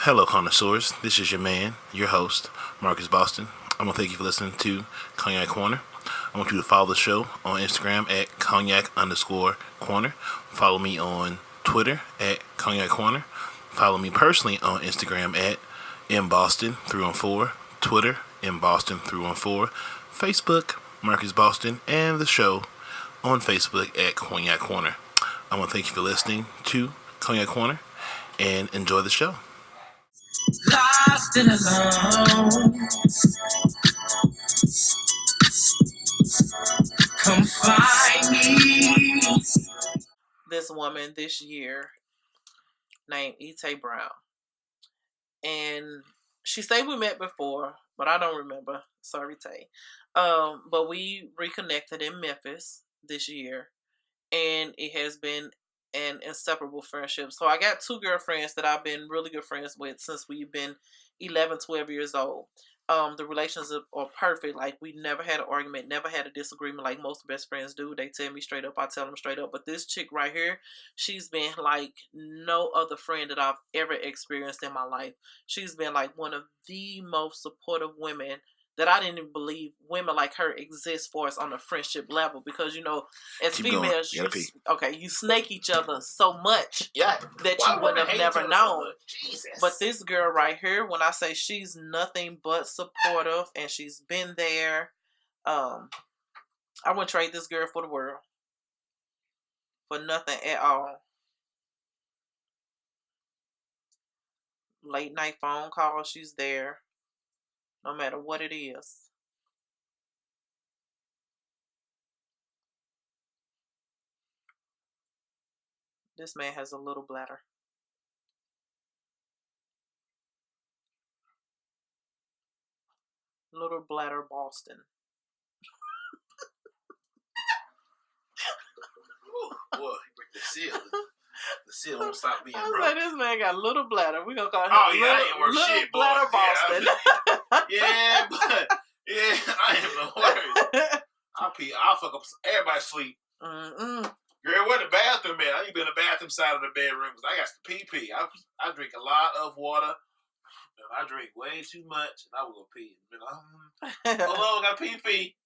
Hello, connoisseurs. This is your man, your host, Marcus Boston. I want to thank you for listening to Cognac Corner. I want you to follow the show on Instagram at cognac_corner. Follow me on Twitter at Cognac Corner. Follow me personally on Instagram at mboston314. Twitter, mboston314. Facebook, Marcus Boston. And the show on Facebook at Cognac Corner. I want to thank you for listening to Cognac Corner and enjoy the show. Lost and alone, come find me. This woman this year named Ite Brown. And she said we met before, but I don't remember. Sorry, Tay. But we reconnected in Memphis this year. And it has been an inseparable friendship. So I got two girlfriends that I've been really good friends with since we've been 11, 12 years old. The relations are perfect. Like, we never had an argument, never had a disagreement like most best friends do. They tell me straight up, I tell them straight up. But this chick right here, she's been like no other friend that I've ever experienced in my life. She's been like one of the most supportive women that I didn't even believe women like her exist for us on a friendship level, because as Keep females, you snake each other so much that you would have never known. But this girl right here, when I say she's nothing but supportive and she's been there, I wouldn't trade this girl for the world, for nothing at all. Late night phone calls, she's there. No matter what it is. This man has a little bladder. Little bladder Boston. Boy, he break the seal. The seal won't stop being I broke. was like, this man got a little bladder. We're going to call him little shit, bladder boy. Boston. Yeah, I ain't no worries. I'll fuck up everybody's sleep. Girl, where the bathroom at? I need to be in the bathroom side of the bedroom because I got to pee. I drink a lot of water. And I drink way too much, and I will go pee. Hello, I got pee.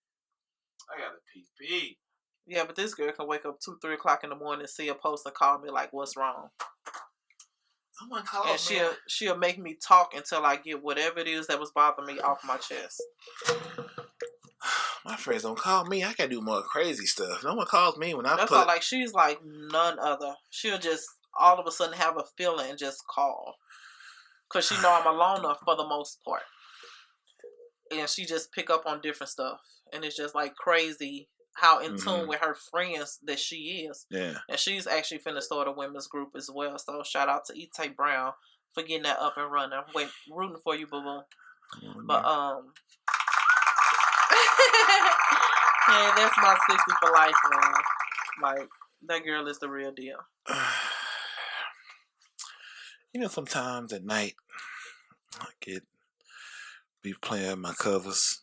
I got to pee. Yeah, but this girl can wake up 2, 3 o'clock in the morning and see a post and call me like, what's wrong? Someone call and she'll make me talk until I get whatever it is that was bothering me off my chest. My friends don't call me. I can do more crazy stuff. No one calls me when That's why, like, she's like none other. She'll just all of a sudden have a feeling and just call. Because she know I'm a loner for the most part. And she just pick up on different stuff. And it's just like crazy how in tune with her friends that she is. Yeah. And she's actually finna start a women's group as well. So shout out to Ite Brown for getting that up and running. Wait, rooting for you, boo-boo. But yeah, that's my 60 for life, man. Like, that girl is the real deal. Sometimes at night I be playing my covers,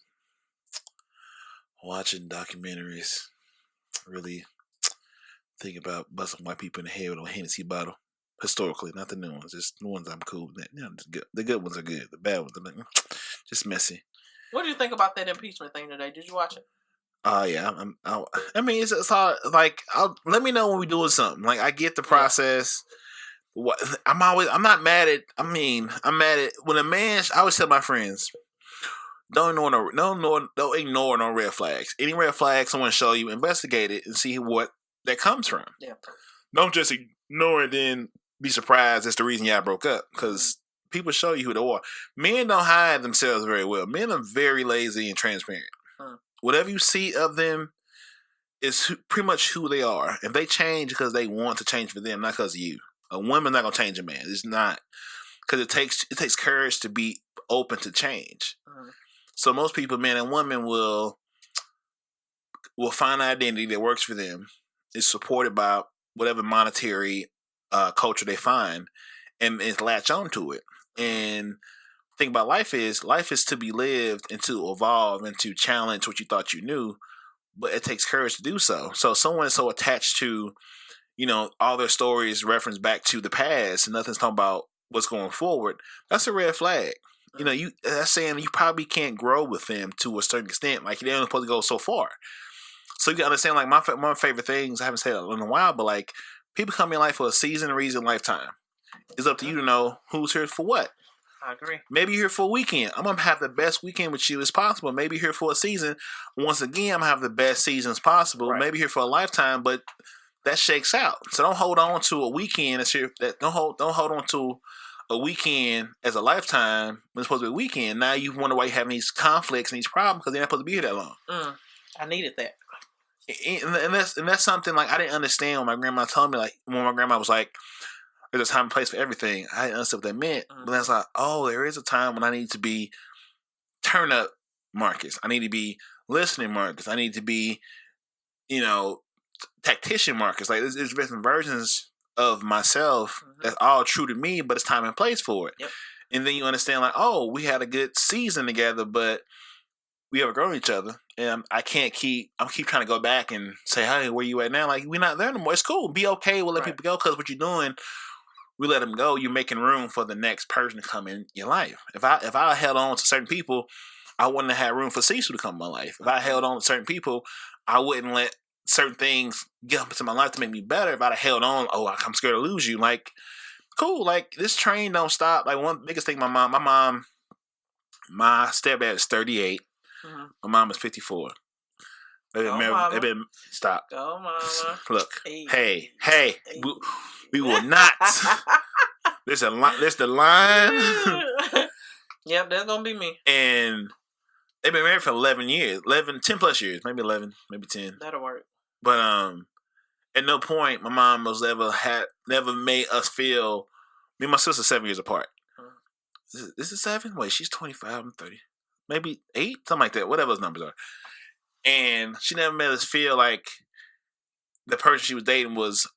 watching documentaries, really think about busting white people in the head with a Hennessy bottle. Historically, not the new ones, just the ones I'm cool with. The good ones are good. The bad ones are just messy. What do you think about that impeachment thing today? Did you watch it? Yeah. I mean, it's hard. Like, let me know when we're doing something. Like, I get the process. I'm not mad at. I'm mad at when a man. I always tell my friends, don't ignore no red flags. Any red flag someone show you, investigate it and see what that comes from. Yeah. Don't just ignore it, then be surprised that's the reason y'all broke up, because people show you who they are. Men don't hide themselves very well. Men are very lazy and transparent. Whatever you see of them is pretty much who they are. If they change because they want to change for them, not because of you. A woman's not gonna change a man. It's not, because it takes courage to be open to change. So most people, men and women, will find an identity that works for them. It's supported by whatever monetary culture they find, and latch on to it. And the thing about life is to be lived and to evolve and to challenge what you thought you knew, but it takes courage to do so. So someone is so attached to, all their stories reference back to the past, and nothing's talking about what's going forward, that's a red flag. You know, that's saying you probably can't grow with them to a certain extent. Like, they're only supposed to go so far. So you can understand, like, my favorite things, I haven't said it in a while, but, like, people come in life for a season, reason, lifetime. It's up to you to know who's here for what. I agree. Maybe you're here for a weekend. I'm going to have the best weekend with you as possible. Maybe you're here for a season. Once again, I'm going to have the best seasons possible. Right. Maybe you're here for a lifetime, but that shakes out. So don't hold on to a weekend as here. Don't hold on to a weekend as a lifetime when it's supposed to be a weekend. Now you wonder why you're having these conflicts and these problems because they're not supposed to be here that long. I needed that. And that's something, like, I didn't understand when my grandma told me, like, when my grandma was like, there's a time and place for everything. I didn't understand what that meant. But that's like, oh, there is a time when I need to be turn up Marcus. I need to be listening Marcus. I need to be, tactician Marcus. Like, there's different versions of myself that's all true to me, but it's time and place for it. Yep. And then you understand, like, oh, we had a good season together, but we haven't grown each other. And I keep trying to go back and say, hey, where you at now? Like, we're not there no more. It's cool. Be okay. We'll let people go because what you're doing, we let them go. You're making room for the next person to come in your life. If I held on to certain people, I wouldn't have had room for Cecil to come in my life. If I held on to certain people, I wouldn't let certain things get up into my life to make me better. If I'd have held on, I'm scared to lose you. Like, cool. Like, this train don't stop. Like, one biggest thing, my stepdad is 38. My mom is 54. They've been stop. Go, mama. Look, hey. We will not. There's the line. Yep, that's gonna be me. And they've been married for 10 plus years, maybe 11, maybe 10. That'll work. But at no point my mom was never made us feel. Me and my sister 7 years apart. Is it 7? Wait, she's 25. I'm 30. Maybe 8, something like that. Whatever those numbers are. And she never made us feel like the person she was dating was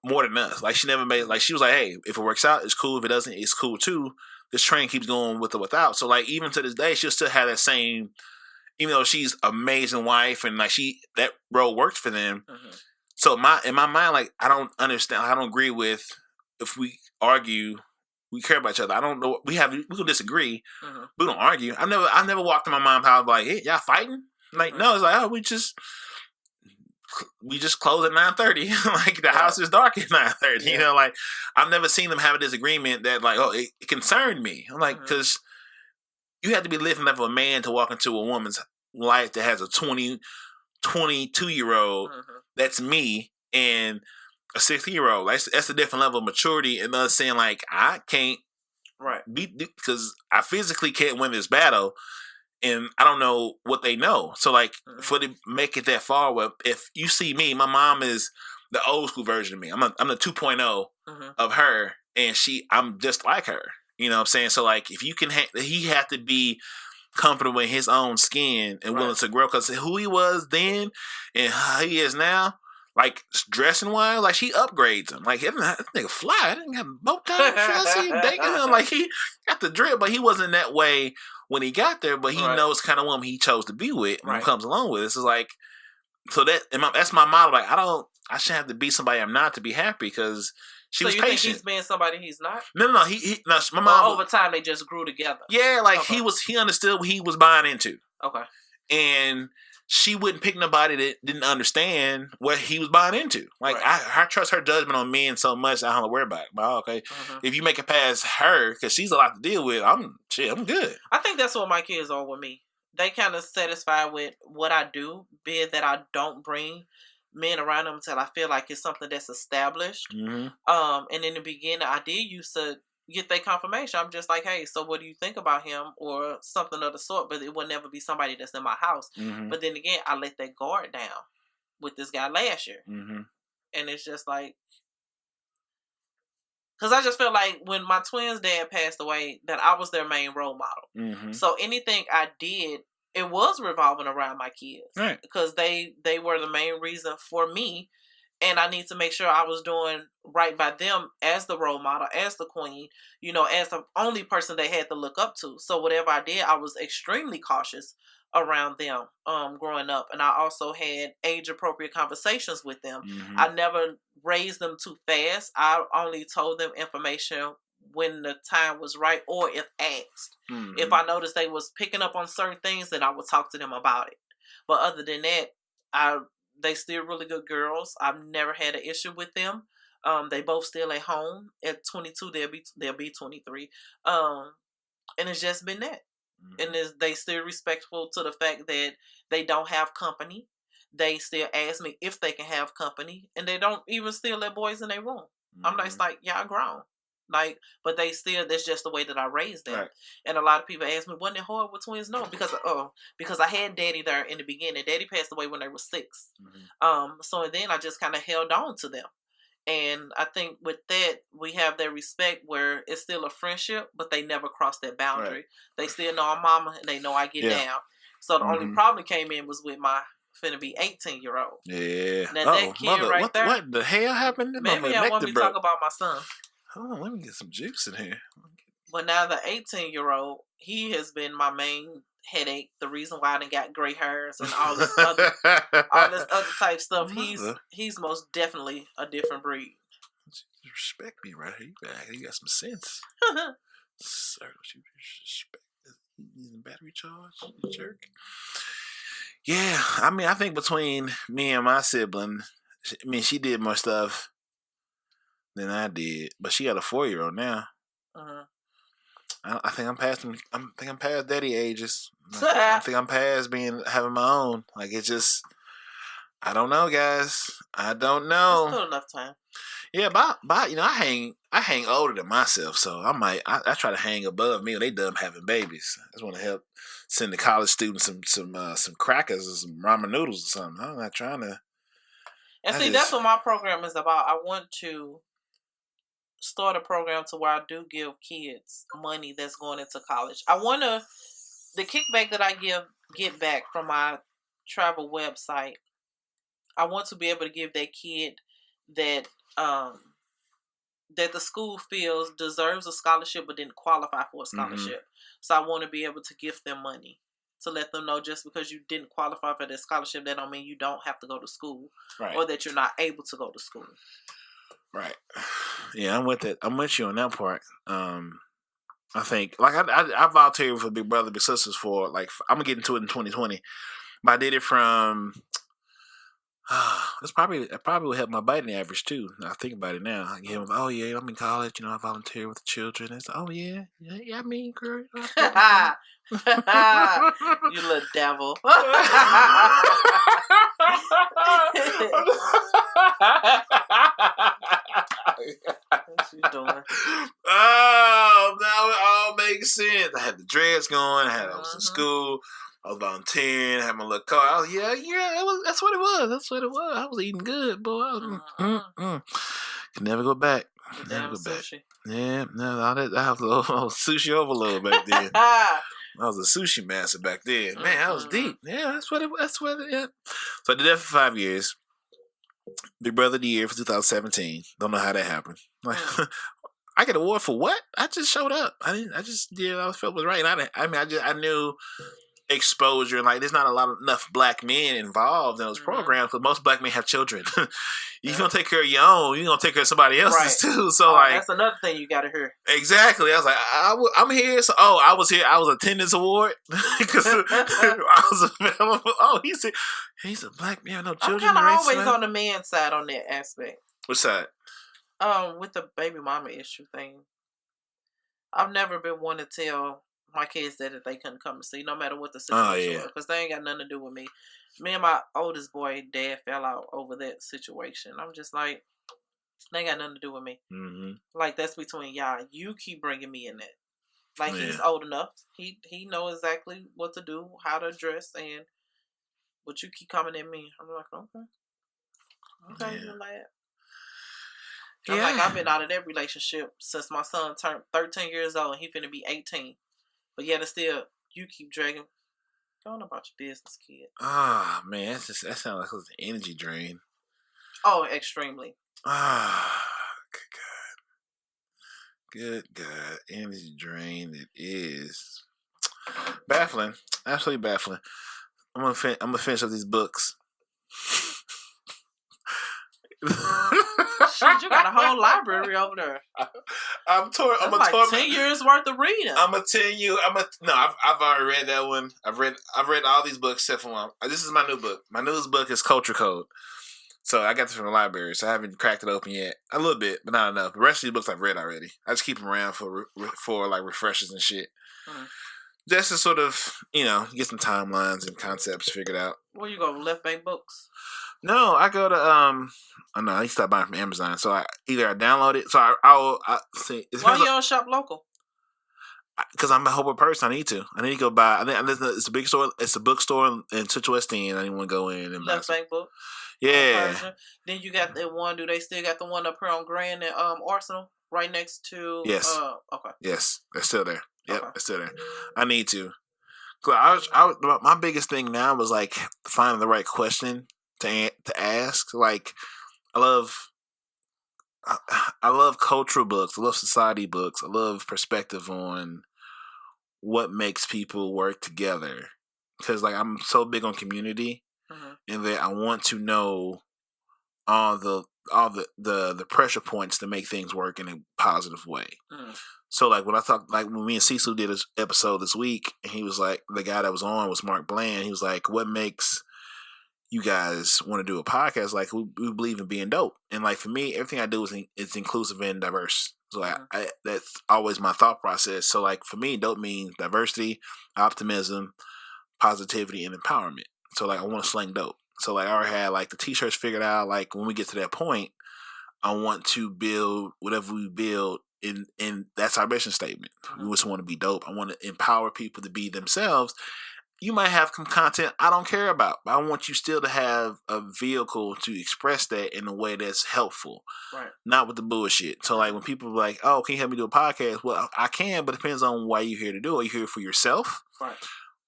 more than us. Like, she never made, like, she was like, hey, if it works out, it's cool. If it doesn't, it's cool too. This train keeps going with or without. So, like, even to this day, she'll still have that same, even though she's an amazing wife and, like, that role works for them. So in my mind, like, I don't understand. I don't agree with if we argue, we care about each other. I don't know. We can disagree. We don't argue. I never walked in my mom's house like, hey, y'all fighting? Like, no, it's like, oh, we just close at 9:30. Like, the house is dark at 9:30. Yeah. You know, like, I've never seen them have a disagreement that, like, oh, it concerned me. I'm like, because you have to be living life of a man to walk into a woman's life that has a 22-year-old. That's me, and a 60-year-old. That's a different level of maturity, and us saying, like, I can't beat, because I physically can't win this battle. And I don't know what they know. So, like, for to make it that far, well, if you see me, my mom is the old school version of me. I'm the 2.0 of her, and I'm just like her. You know what I'm saying? So, like, if you can, he had to be comfortable in his own skin and willing to grow, because who he was then and how he is now, like, dressing wise, like, she upgrades him. Like, that nigga fly. I didn't have bow tie. I see him dating him. Like, he got the drip, but he wasn't that way when he got there. But he knows kind of woman he chose to be with and comes along with. This is like, so that's my model. Like, I shouldn't have to be somebody I'm not to be happy, because she was patient. So you think he's being somebody he's not? No. No, my mom. Over time, they just grew together. Yeah, like, he understood what he was buying into. Okay. And she wouldn't pick nobody that didn't understand what he was buying into. Like, I trust her judgment on men so much, I don't have to worry about it. But, okay, if you make it past her, because she's a lot to deal with, I'm good. I think that's what my kids are with me. They kind of satisfied with what I do, be it that I don't bring men around them until I feel like it's something that's established. And in the beginning, I did used to get their confirmation. I'm just like, hey, so what do you think about him, or something of the sort? But it would never be somebody that's in my house. But then again, I let that guard down with this guy last year. And it's just like, because I just felt like when my twins' dad passed away, that I was their main role model. So anything I did, it was revolving around my kids. Right. Because they were the main reason for me. And I need to make sure I was doing right by them as the role model, as the queen, as the only person they had to look up to. So whatever I did, I was extremely cautious around them growing up. And I also had age-appropriate conversations with them. I never raised them too fast. I only told them information when the time was right, or if asked. Mm-hmm. If I noticed they was picking up on certain things, then I would talk to them about it. But other than that, they still really good girls. I've never had an issue with them. They both still at home. At 22, they'll be 23. And it's just been that. Mm-hmm. And they still respectful to the fact that they don't have company. They still ask me if they can have company, and they don't even still let boys in their room. Mm-hmm. I'm like, y'all grown. Like, but they still, that's just the way that I raised them. Right. And a lot of people ask me, wasn't it hard with twins? No, because I had daddy there in the beginning. Daddy passed away when they were 6. Mm-hmm. So then I just kind of held on to them. And I think with that, we have that respect where it's still a friendship, but they never cross that boundary. Right. They still know I'm mama, and they know I get down. So the only problem came in was with my finna be 18-year-old. Yeah. Now that kid right there. What the hell happened? Maybe I want me to talk about my son. Hold on, let me get some juice in here. But now the 18-year-old, he has been my main headache. The reason why I done got gray hairs and all this other type stuff. He's most definitely a different breed. You respect me right here. You got some sense. Sir, don't you respect using battery charge, you jerk? Yeah, I mean, I think between me and my sibling, I mean, she did more stuff than I did, but she got a 4-year-old now. I think I'm past them. I think I'm past daddy ages. I think I'm past having my own. Like, it's just, I don't know, guys. I don't know. There's still enough time. Yeah, but I hang older than myself, so I try to hang above me when they done having babies. I just want to help send the college students some crackers or some ramen noodles or something. I'm not trying to. And that's what my program is about. I want to start a program to where I do give kids money that's going into college. I want the kickback that I get back from my travel website. I want to be able to give that kid that the school feels deserves a scholarship but didn't qualify for a scholarship. Mm-hmm. So I want to be able to gift them money to let them know just because you didn't qualify for that scholarship, that don't mean you don't have to go to school, right, or that you're not able to go to school. Right. Yeah, I'm with it. I'm with you on that part. I think, like, I volunteered for Big Brother Big Sisters for, like, I'm gonna get into it in 2020, but I did it from. It probably would help my biting average too. I think about it now. I get oh yeah, I'm in college. I volunteer with the children. It's oh yeah. I mean, girl. You little devil. What you doing? Oh, now it all makes sense. I had the dreads going. I was in school. I was volunteering. I had my little car. I was, yeah. That's what it was. I was eating good, boy. Could never go back. Never go back. Yeah, no, I was sushi overload back then. I was a sushi master back then. Man, I was deep. Yeah, that's what it. Yeah. So I did that for 5 years. Big Brother of the Year for 2017. Don't know how that happened. Like, I get an award for what? I just showed up. I felt it was right. And I knew exposure, and like there's not enough black men involved in those programs, because most black men have children. You don't take care of your own, you're gonna take care of somebody else's too. So that's another thing you gotta hear. Exactly. I was like, I'm here. So I was here. I was attendance award because I was available. Oh, he's a black man, no children. I'm kind of always on the man's side on that aspect. What side? With the baby mama issue thing, I've never been one to tell my kids that they couldn't come to see, no matter what the situation was, because they ain't got nothing to do with me. Me and my oldest boy, dad, fell out over that situation. I'm just like, they ain't got nothing to do with me. Mm-hmm. Like, that's between y'all. You keep bringing me in that. Like, he's old enough. He know exactly what to do, how to dress, but you keep coming at me. I'm like, okay, you're lad. I'm like, I've been out of that relationship since my son turned 13 years old, and he finna be 18. But yet, it's still, you keep dragging. Go on about your business, kid. Ah, man, that sounds like it was an energy drain. Oh, extremely. Ah, good God, energy drain. It is baffling, absolutely baffling. I'm gonna finish up these books. Shit, you got a whole library over there. I'm torn. I'm like 10 years worth of reading. I'm gonna tell you. I've already read that one. I've read all these books except for one. This is my new book. My newest book is Culture Code. So I got this from the library. So I haven't cracked it open yet. A little bit, but not enough. The rest of these books I've read already. I just keep them around for like refreshers and shit. Just to sort of get some timelines and concepts figured out. Where you go? Left Bank Books. No, I go to I used to stop buying from Amazon. So I download it. So I see. Why you don't shop local? Because I'm a whole person. I need to go buy. I think it's a big store. It's a bookstore in Central West End. I didn't want to go in and Left Bank Book. Yeah. Then you got that one. Do they still got the one up here on Grand and Arsenal, right next to? Yes. Okay. Yes, they're still there. Yep, okay. They're still there. I need to. My biggest thing now was like finding the right question to ask. Like, I love cultural books. I love society books. I love perspective on what makes people work together. Because like I'm so big on community, and that I want to know all the pressure points to make things work in a positive way. So like when me and Cecil did this episode this week, and he was like, the guy that was on was Mark Bland. He was like, what makes you guys want to do a podcast? Like we believe in being dope, and like for me, everything I do is inclusive and diverse. So that's always my thought process. So like for me, dope means diversity, optimism, positivity, and empowerment. So like I want to slang dope. So like I already had like the t-shirts figured out. Like when we get to that point, I want to build whatever we build. And that's our mission statement. We just want to be dope. I want to empower people to be themselves. You might have some content I don't care about, but I want you still to have a vehicle to express that in a way that's helpful, right? Not with the bullshit. So like when people are like, "Oh, can you help me do a podcast?" Well, I can, but it depends on why you're here to do it. Are you here for yourself, right?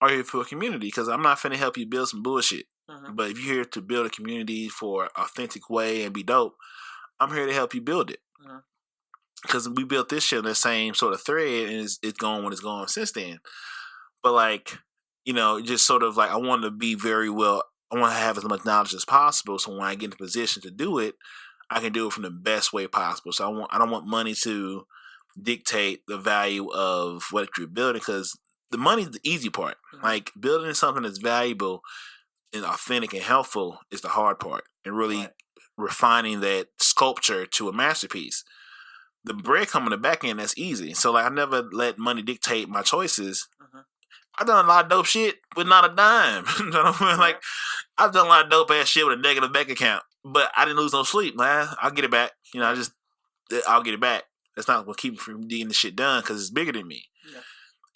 Or are you here for a community? Because I'm not finna help you build some bullshit. But if you're here to build a community for an authentic way and be dope, I'm here to help you build it. Because we built this shit on the same sort of thread, and it's going when it's going since then. But like, just sort of like I want to be very well. I want to have as much knowledge as possible, so when I get in a position to do it, I can do it from the best way possible. So I don't want money to dictate the value of what you're building, because the money's the easy part. Like building something that's valuable and authentic and helpful is the hard part, and really refining that sculpture to a masterpiece. The bread coming the back end, that's easy. So like I never let money dictate my choices. I've done a lot of dope shit with not a dime. You know what I mean? Like I've done a lot of dope ass shit with a negative bank account, but I didn't lose no sleep, man. I'll get it back. I'll get it back. That's not what keep me from getting the shit done, because it's bigger than me.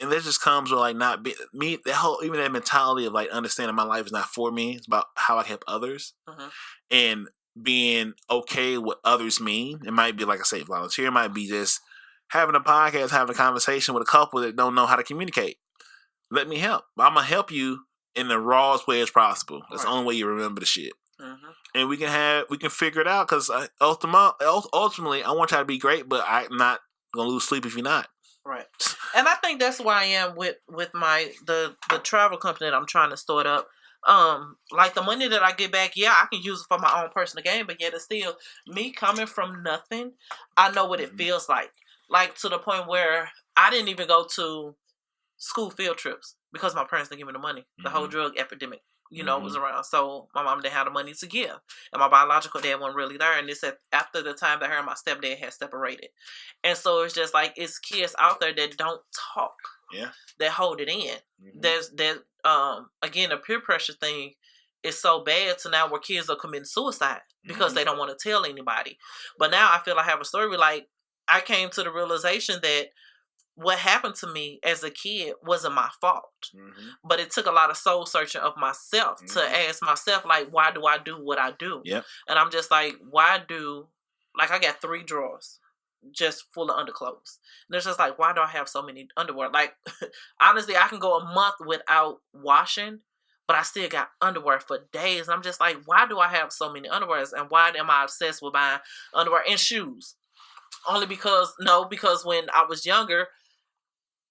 And that just comes with like not be me. Even that mentality of like understanding my life is not for me. It's about how I help others, and being okay with what others mean. It might be like I say, volunteer. It might be just having a podcast, having a conversation with a couple that don't know how to communicate. Let me help. I'm gonna help you in the rawest way as possible. That's the only way you remember the shit. And we can figure it out, because ultimately I want y'all to be great, but I'm not gonna lose sleep if you're not. Right. And I think that's why I am with my the travel company that I'm trying to start up. Like the money that I get back, I can use it for my own personal gain, but yet it's still me coming from nothing. I know what it feels like to the point where I didn't even go to school field trips because my parents didn't give me the money. The whole drug epidemic, was around. So my mom didn't have the money to give, and my biological dad wasn't really there. And this after the time that her and my stepdad had separated, and so it's just like it's kids out there that don't talk, that hold it in. There's that again, the peer pressure thing is so bad to now where kids are committing suicide because they don't want to tell anybody. But now I feel I have a story. Like I came to the realization that what happened to me as a kid wasn't my fault. But it took a lot of soul searching of myself to ask myself, like, why do I do what I do? And I'm just like, I got 3 drawers just full of underclothes. And it's just like, why do I have so many underwear? Like, honestly, I can go a month without washing, but I still got underwear for days. And I'm just like, why do I have so many underwears? And why am I obsessed with buying underwear and shoes? Only because when I was younger,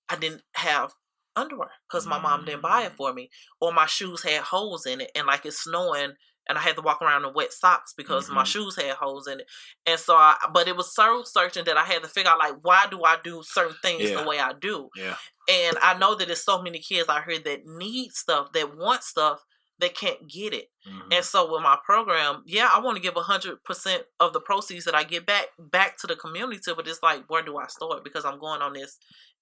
I didn't have underwear because my mom didn't buy it for me, or my shoes had holes in it, and like it's snowing and I had to walk around in wet socks because my shoes had holes in it. And so, but it was soul searching that I had to figure out, like, why do I do certain things the way I do? Yeah. And I know that there's so many kids out here that need stuff, that want stuff, that can't get it. And so with my program, I want to give 100% of the proceeds that I get back to the community, but it's like, where do I start? Because I'm going on this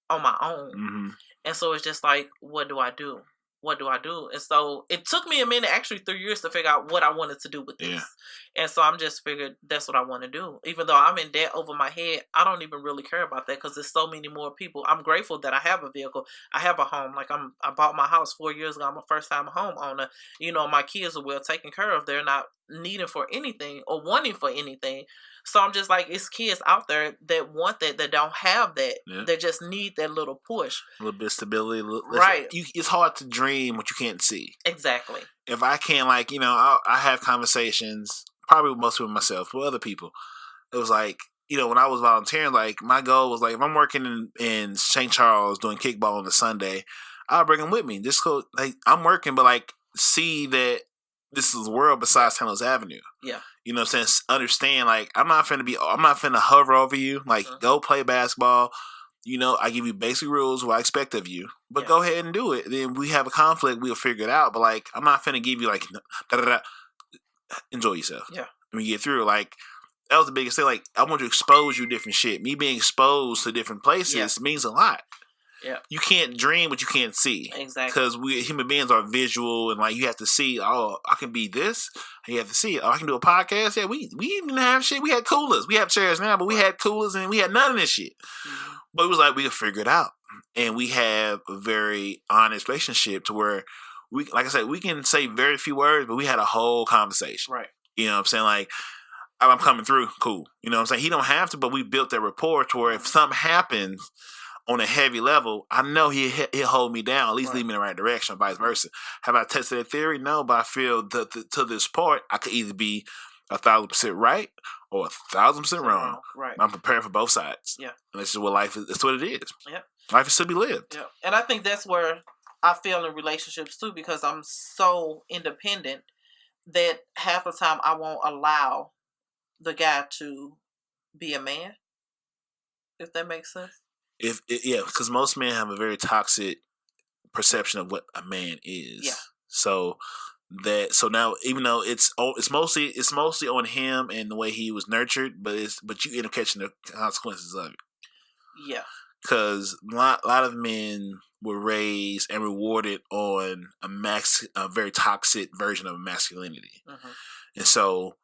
on my own. And so it's just like, what do I do? What do I do? And so it took me a minute, actually 3 years, to figure out what I wanted to do with this. And so I'm just figured that's what I want to do. Even though I'm in debt over my head, I don't even really care about that because there's so many more people. I'm grateful that I have a vehicle. I have a home. Like I bought my house 4 years ago. I'm a first time homeowner. You know, my kids are well taken care of. They're not needing for anything or wanting for anything. So I'm just like, it's kids out there that want that don't have that. They just need that little push. A little bit of stability. Right. It's hard to dream what you can't see. Exactly. If I can't, like, you know, I have conversations, probably mostly with myself, with other people. It was like, you know, when I was volunteering, like, my goal was, like, if I'm working in St. Charles doing kickball on a Sunday, I'll bring them with me. Just go, like, I'm working, but, like, see that this is the world besides San Luis Avenue. Yeah. You know what I'm saying? Understand, like, I'm not finna hover over you. Like, go play basketball. You know, I give you basic rules, what I expect of you. But go ahead and do it. Then we have a conflict, we'll figure it out. But, like, I'm not finna give you, like, enjoy yourself. Yeah. When you get through, like, that was the biggest thing. Like, I want to expose you to different shit. Me being exposed to different places means a lot. Yeah. You can't dream what you can't see. Exactly. Because we human beings are visual, and, like, you have to see, oh, I can be this. You have to see, oh, I can do a podcast. Yeah, we didn't have shit. We had coolers. We have chairs now, but we had coolers and we had none of this shit. But it was like we could figure it out. And we have a very honest relationship to where we, like I said, we can say very few words, but we had a whole conversation. Right. You know what I'm saying? Like, I'm coming through, cool. You know what I'm saying? He don't have to, but we built that rapport to where if something happens on a heavy level, I know he'll hold me down, at least lead me in the right direction, vice versa. Have I tested that theory? No, but I feel to this part, I could either be 1,000% right or 1,000% wrong. Right. I'm prepared for both sides. Yeah. And this is what life is. That's what it is. Yeah. Life is to be lived. Yeah. And I think that's where I feel in relationships too, because I'm so independent that half the time I won't allow the guy to be a man. If that makes sense. Because most men have a very toxic perception of what a man is. Yeah. So now, even though it's mostly on him and the way he was nurtured, but you end up catching the consequences of it. Yeah. Because a lot of men were raised and rewarded on a very toxic version of masculinity, and so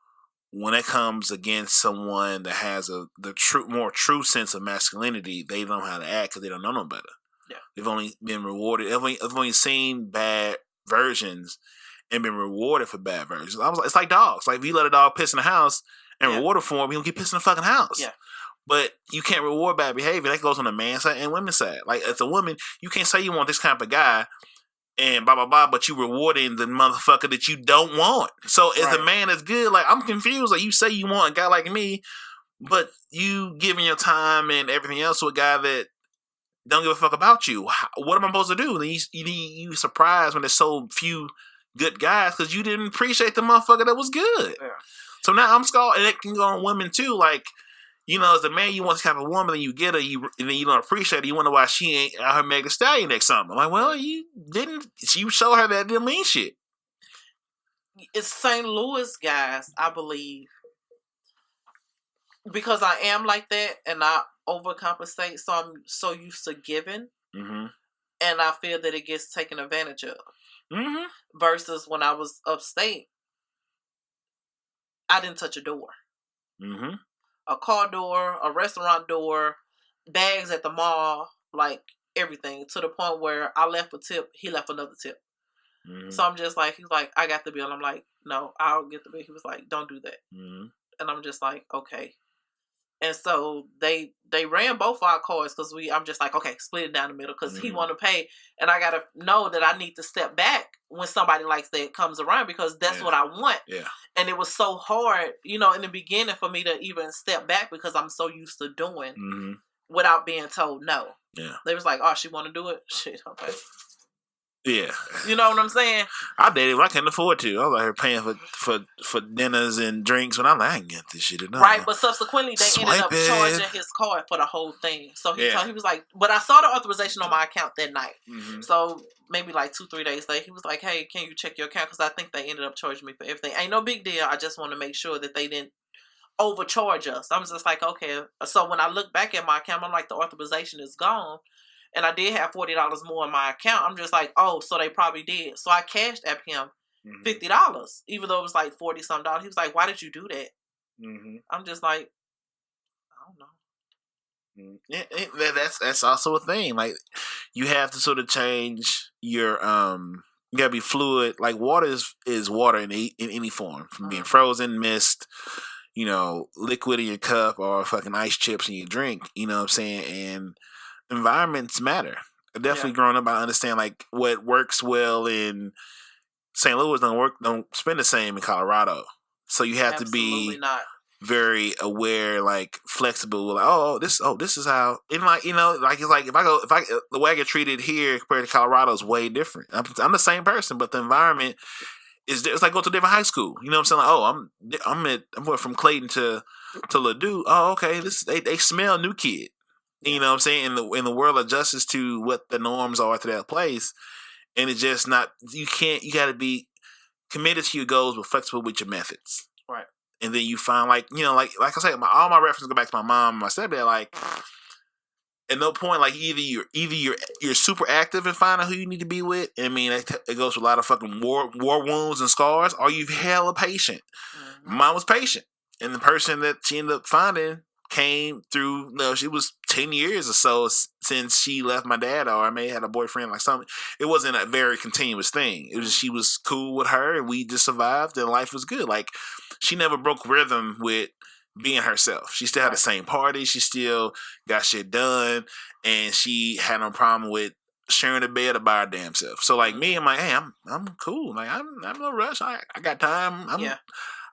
when it comes against someone that has the more true sense of masculinity, they don't know how to act because they don't know no better. Yeah. They've only been rewarded. They've only seen bad versions and been rewarded for bad versions. It's like dogs. Like, if you let a dog piss in the house and reward it for him, he don't get pissed in the fucking house. Yeah. But you can't reward bad behavior. That goes on the man's side and women's side. Like, as a woman, you can't say you want this kind of guy and blah, blah, blah, but you rewarding the motherfucker that you don't want. So as a man that's good, like, I'm confused. Like, you say you want a guy like me, but you giving your time and everything else to a guy that don't give a fuck about you. What am I supposed to do? Then you surprised when there's so few good guys because you didn't appreciate the motherfucker that was good. Yeah. So now I'm scarred, and it can go on women too. Like, you know, as a man, you want this type of woman, and you get her, and then you don't appreciate her. You wonder why she ain't out her Megan Thee Stallion next summer. Like, well, you show her that it didn't mean shit. It's St. Louis guys, I believe, because I am like that, and I overcompensate, so I'm so used to giving, and I feel that it gets taken advantage of. Versus when I was upstate, I didn't touch a door. A car door, a restaurant door, bags at the mall, like everything, to the point where I left a tip, he left another tip. So I'm just like, he's like, I got the bill. I'm like, no, I'll get the bill. He was like, don't do that. And I'm just like, okay. And so they ran both our cars because I'm just like, okay, split it down the middle because he want to pay. And I got to know that I need to step back when somebody like that comes around because that's what I want. Yeah. And it was so hard, you know, in the beginning for me to even step back because I'm so used to doing without being told no. Yeah. They was like, oh, she want to do it? Shit, okay. Yeah. You know what I'm saying? I dated when I couldn't afford to. I was out here paying for dinners and drinks when I'm like, I can get this shit enough. Right, but subsequently they ended up charging his card for the whole thing. So he was like, but I saw the authorization on my account that night. Mm-hmm. So maybe like 2-3 days later, he was like, hey, can you check your account? Because I think they ended up charging me for everything. Ain't no big deal. I just want to make sure that they didn't overcharge us. I was just like, okay. So when I look back at my account, I'm like, the authorization is gone. And I did have $40 more in my account. I'm just like, oh, so they probably did. So I cashed at him $50, even though it was like $40-some. He was like, why did you do that? Mm-hmm. I'm just like, I don't know. That's also a thing. Like, you have to sort of change your you gotta be fluid. Like, water is water in any form, from being frozen, mist, liquid in your cup, or fucking ice chips in your drink. You know what I'm saying? And environments matter. Definitely growing up, I understand like what works well in St. Louis don't spend the same in Colorado. So you have to be very aware, like flexible. Like, this is how. And like like it's like if the way I get treated here compared to Colorado is way different. I'm the same person, but the environment it's like go to a different high school. You know what I'm saying? Like, I'm going from Clayton to Ladue. Oh, okay. They smell new kid. You know what I'm saying? In the world adjusts to what the norms are to that place. And it's just not, you got to be committed to your goals, but flexible with your methods. Right. And then you find like I said, all my references go back to my mom and my stepdad. Like, at no point, like either you're super active in finding who you need to be with. I mean, it goes with a lot of fucking war wounds and scars, or you hella patient. Mm-hmm. Mom was patient. And the person that she ended up finding came through, she was 10 years or so since she left my dad, or I may have had a boyfriend, like something. It wasn't a very continuous thing. It was she was cool with her, and we just survived, and life was good. Like, she never broke rhythm with being herself. She still had the same party. She still got shit done, and she had no problem with sharing a bed by her damn self. So like me, I'm like, hey, I'm cool. Like, I'm no rush. I got time.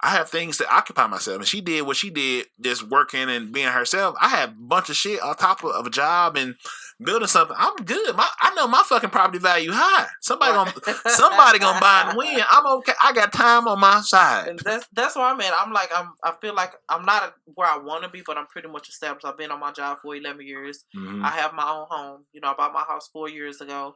I have things to occupy myself. And she did what she did, just working and being herself. I have a bunch of shit on top of a job and building something. I'm good. I know my fucking property value high. Somebody gonna buy and win. I'm okay. I got time on my side. And that's what I mean. I feel like I'm not where I want to be, but I'm pretty much established. I've been on my job for 11 years. Mm-hmm. I have my own home. I bought my house 4 years ago.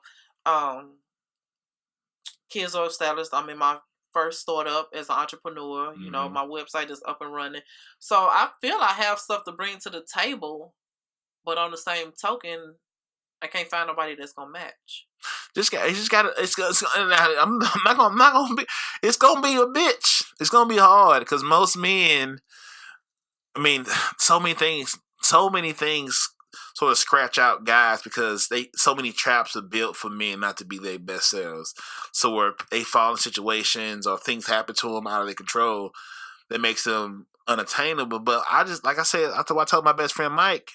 Kids are established. I'm in my first startup as an entrepreneur. Mm-hmm. My website is up and running. So I feel I have stuff to bring to the table, but on the same token, I can't find nobody that's gonna match. I'm not gonna be. It's gonna be a bitch. It's gonna be hard because most men. I mean, so many things sort of scratch out guys because so many traps are built for men not to be their best selves. So where they fall in situations or things happen to them out of their control that makes them unattainable. But I just, like I said, I told my best friend Mike,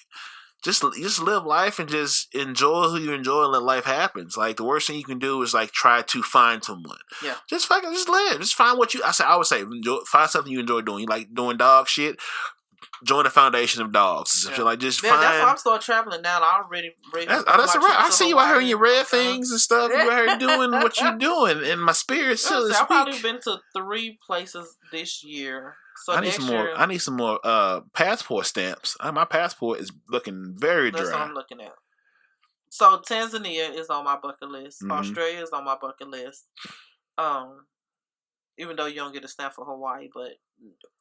just live life and just enjoy who you enjoy and let life happen. Like, the worst thing you can do is like try to find someone. Yeah. Just live. Just find what I would say, find something you enjoy doing. You like doing dog shit. Join the foundation of dogs. Yeah. Like, just find. That's why I'm still traveling now. I already. That's right. I see you out here in your red things and stuff. You out here doing what you're doing, and my spirit still is. I've probably been to 3 places this year. So I need some more passport stamps. My passport is looking very dry. That's what I'm looking at. So Tanzania is on my bucket list. Mm-hmm. Australia is on my bucket list. Even though you don't get a stamp for Hawaii, but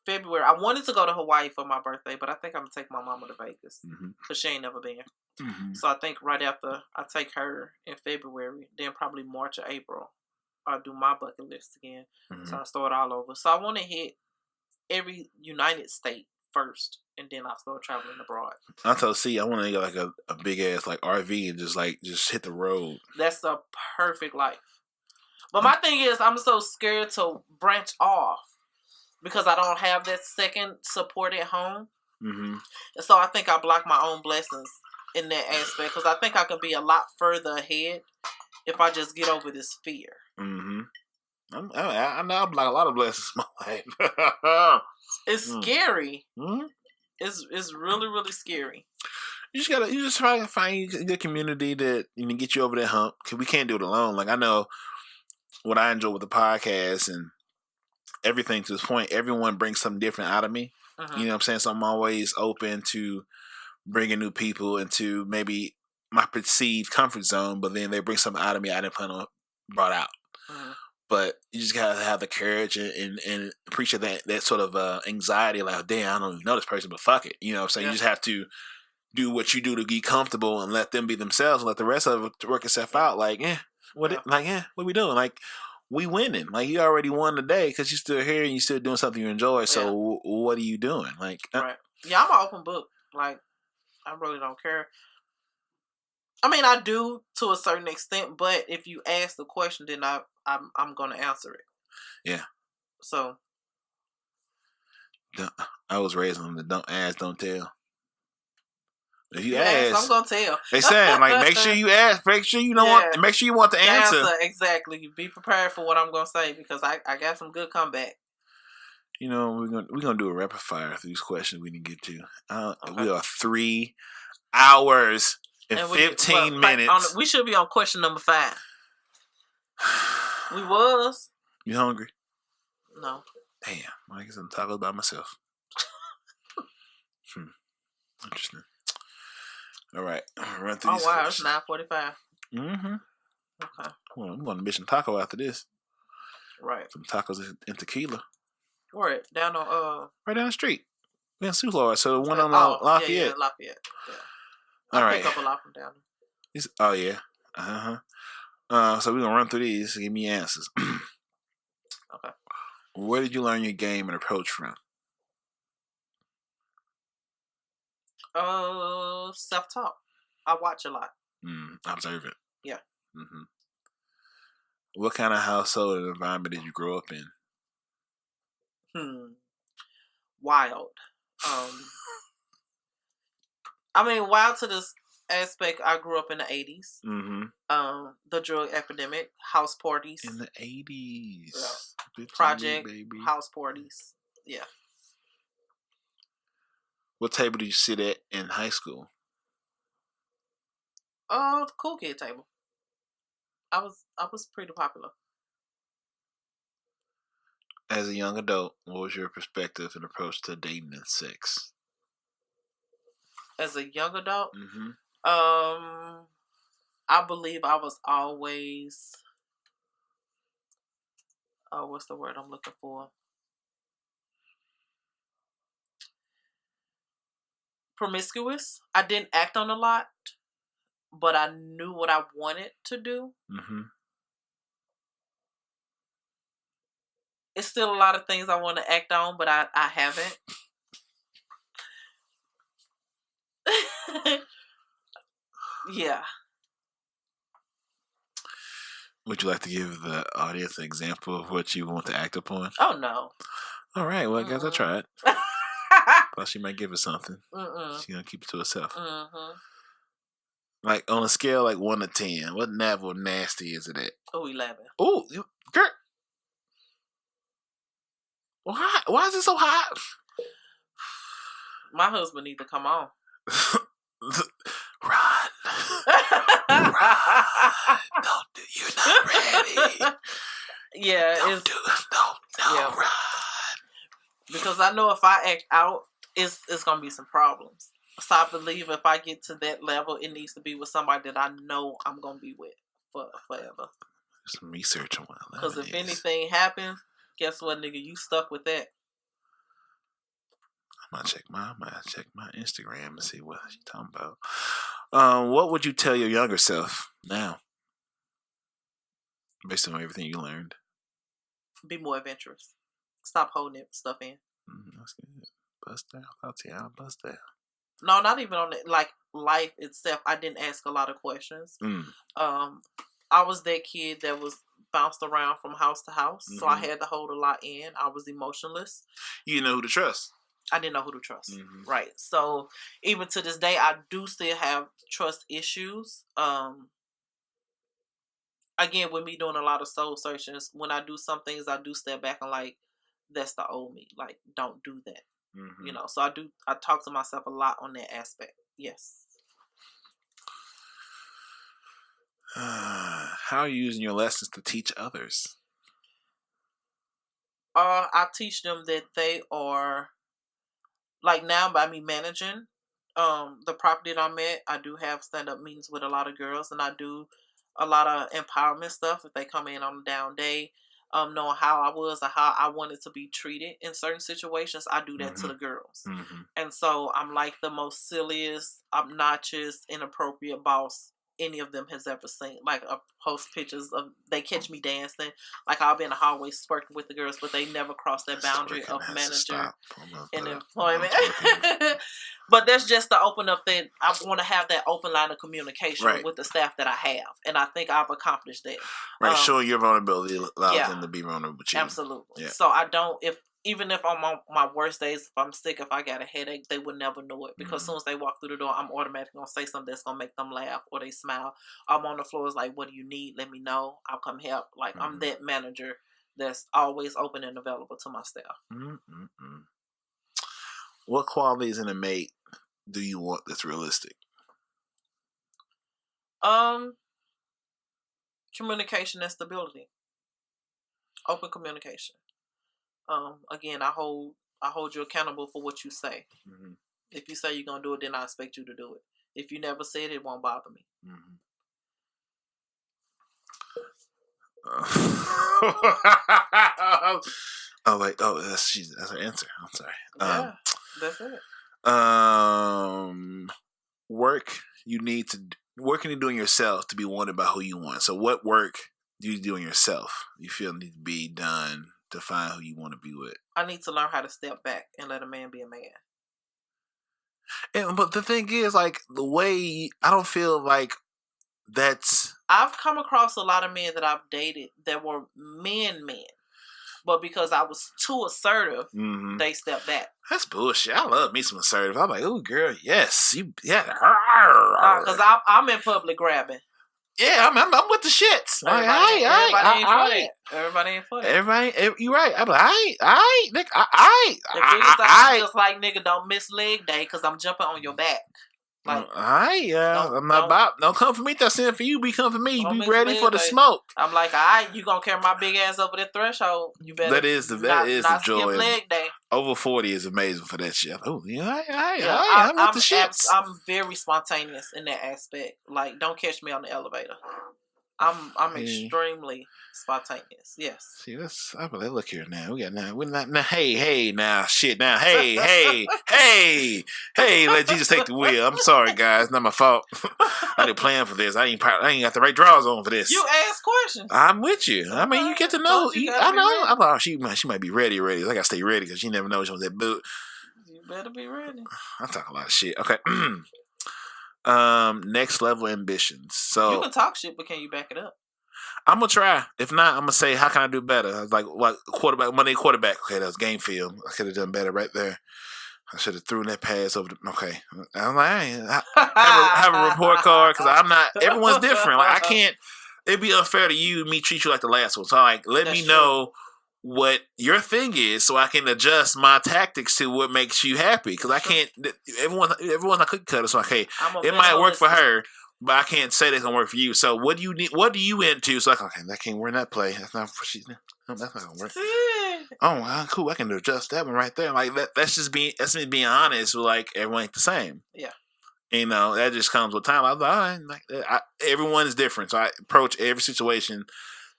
February, I wanted to go to Hawaii for my birthday, but I think I'm gonna take my mama to Vegas because she ain't never been. Mm-hmm. So I think right after I take her in February, then probably March or April, I'll do my bucket list again. Mm-hmm. So I start all over. So I want to hit every United State first, and then I'll start traveling abroad. I want to get like a big ass like RV and just hit the road. That's the perfect life. But my thing is, I'm so scared to branch off because I don't have that second support at home. Mm-hmm. And so I think I block my own blessings in that aspect because I think I could be a lot further ahead if I just get over this fear. Mm-hmm. I know I block a lot of blessings in my life. It's scary. Mm-hmm. It's really, really scary. You just try to find a good community that get you over that hump. Cause we can't do it alone. Like I know what I enjoy with the podcast and everything to this point. Everyone brings something different out of me. You know what I'm saying? So I'm always open to bringing new people into maybe my perceived comfort zone, but then they bring something out of me I didn't plan on brought out. But you just gotta have the courage and appreciate that sort of anxiety. Like, damn, I don't even know this person, but fuck it. You know what I'm saying? You just have to do what you do to be comfortable and let them be themselves and let the rest of it work itself out. Like, what we doing? Like, we winning. Like, you already won the day because you're still here and you're still doing something you enjoy. So what are you doing? Like, right. Yeah, I'm an open book. Like, I really don't care. I mean, I do to a certain extent, but if you ask the question, then I'm gonna answer it. Yeah. So. I was raised on the don't ask, don't tell. If you ask, I'm gonna tell. They said like make sure you ask, make sure you make sure you want the answer. Exactly. Be prepared for what I'm gonna say because I got some good comeback. You know, we're gonna do a rapid fire through these questions we didn't get to. We are 3 hours and 15 minutes. We should be on question number 5. We was. You hungry? No. Damn, I guess I'm tacos by myself. Interesting. All right, run through these. Oh wow, questions. It's 9:45. Okay. Well, I'm going to Mission Taco after this. Right. Some tacos and tequila. Where it? Down on right down the street. We in Sioux Lord, so the one on Lafayette. Yeah, Lafayette. Yeah. All right. Pick up a lot from down there. Oh yeah. So we're gonna run through these. Give me answers. Okay. Where did you learn your game and approach from? Self-taught. I watch a lot. Observant. Yeah. What kind of household and environment did you grow up in? Wild. I mean, wild to this aspect. I grew up in the 80s. The drug epidemic, house parties. In the 80s. Yeah. Project, house parties. Yeah. What table did you sit at in high school? The cool kid table. I was pretty popular. As a young adult, what was your perspective and approach to dating and sex? As a young adult, I believe I was always. What's the word I'm looking for? Promiscuous. I didn't act on a lot, but I knew what I wanted to do. It's still a lot of things I want to act on, but I haven't. Yeah. Would you like to give the audience an example of what you want to act upon? Oh, no. All right. Well, I guess I tried. Thought she might give us something. She's going to keep it to herself. Like, on a scale like 1 to 10, what level nasty is it at? Oh, 11. Oh, girl. Why is it so hot? My husband need to come on. Run. Don't do. You're not ready. Yeah, run. Because I know if I act out, it's gonna be some problems. So I believe if I get to that level, it needs to be with somebody that I know I'm gonna be with for forever. Some research on what 11 Because if anything happens, guess what, nigga? You stuck with that. I'm gonna check my Instagram and see what she's talking about. What would you tell your younger self now, based on everything you learned? Be more adventurous. Stop holding stuff in. That's good. Bust down. I'll tell you, bust down. No, not even on it. Like life itself. I didn't ask a lot of questions. I was that kid that was bounced around from house to house, so I had to hold a lot in. I was emotionless. You didn't know who to trust. I didn't know who to trust. Right. So even to this day, I do still have trust issues. Again, with me doing a lot of soul searchings, when I do some things, I do step back and like, that's the old me. Like, don't do that. So I talk to myself a lot on that aspect. Yes. How are you using your lessons to teach others? I teach them that they are, like now by me managing the property that I'm at, I do have stand-up meetings with a lot of girls, and I do a lot of empowerment stuff if they come in on a down day, knowing how I was or how I wanted to be treated in certain situations. I do that to the girls. And so I'm like the most silliest, obnoxious, inappropriate boss any of them has ever seen. Like, I post pictures of, they catch me dancing, like I'll be in the hallway twerking with the girls, but they never cross that boundary of manager and employment. But that's just to open up that I want to have that open line of communication with the staff that I have, and I think I've accomplished that. Right, showing your vulnerability allows them to be vulnerable with you. Absolutely. Yeah. So I don't, even if I'm on my worst days, if I'm sick, if I got a headache, they would never know it, because as soon as they walk through the door, I'm automatically gonna say something that's gonna make them laugh or they smile. I'm on the floor, it's like, what do you need? Let me know. I'll come help. Like, I'm that manager that's always open and available to my staff. What qualities in a mate do you want that's realistic? Communication and stability. Open communication. Again, I hold you accountable for what you say. If you say you're gonna do it, then I expect you to do it. If you never said it, it won't bother me. Oh wait, that's her answer. I'm sorry. Yeah, that's it. Work can you do in yourself to be wanted by who you want? So what work do you do in yourself you feel need to be done to find who you want to be with? I need to learn how to step back and let a man be a man. But the thing is, like, the way I don't feel like that's. I've come across a lot of men that I've dated that were men, but because I was too assertive, they stepped back. That's bullshit. I love me some assertive. I'm like, oh girl, yes, because I'm in public grabbing. Yeah, I'm with the shits. Everybody ain't for that. Everybody, you right. I'm like, nigga, I just like, nigga, don't miss leg day because I'm jumping on your back. Like, I'm not about. Don't come for me. That's in for you. Be come for me. Be ready for the smoke. I'm like, all right, you gonna carry my big ass over the threshold? You better. That is the joy. Leg day. Over 40 is amazing for that shit. Oh yeah, I'm with the shits. I'm very spontaneous in that aspect. Like, don't catch me on the elevator. I'm extremely spontaneous. Yes. See, look here now. We're not now. Hey, now, shit, now. Hey. Let Jesus take the wheel. I'm sorry, guys. Not my fault. I didn't plan for this. I ain't got the right drawers on for this. You ask questions. I'm with you. I mean, you get to know. I know. I'm like, she might be ready. I gotta stay ready because she never knows she wants that boot. You better be ready. I talk a lot of shit. Okay. Next level ambitions. So you can talk shit, but can you back it up? I'm gonna try. If not, I'm gonna say, how can I do better? I was like, what quarterback? Monday quarterback. Okay, that was game film. I could have done better right there. I should have thrown that pass over. Okay, I'm like, I have a report card because I'm not. Everyone's different. Like, I can't. It'd be unfair to you, me treat you like the last one. So like, let me know what your thing is, so I can adjust my tactics to what makes you happy. Because I can't. Everyone's a cookie cutter. So okay, it might work for her, but I can't say that's gonna work for you. So what do you need? What do you into? So like, okay, that can't work in that play. That's not for she. That's not gonna work. Oh, cool. I can adjust that one right there. Like that's me being honest. Like, everyone ain't the same. Yeah. You know, that just comes with time. I was like, all right, everyone is different. So I approach every situation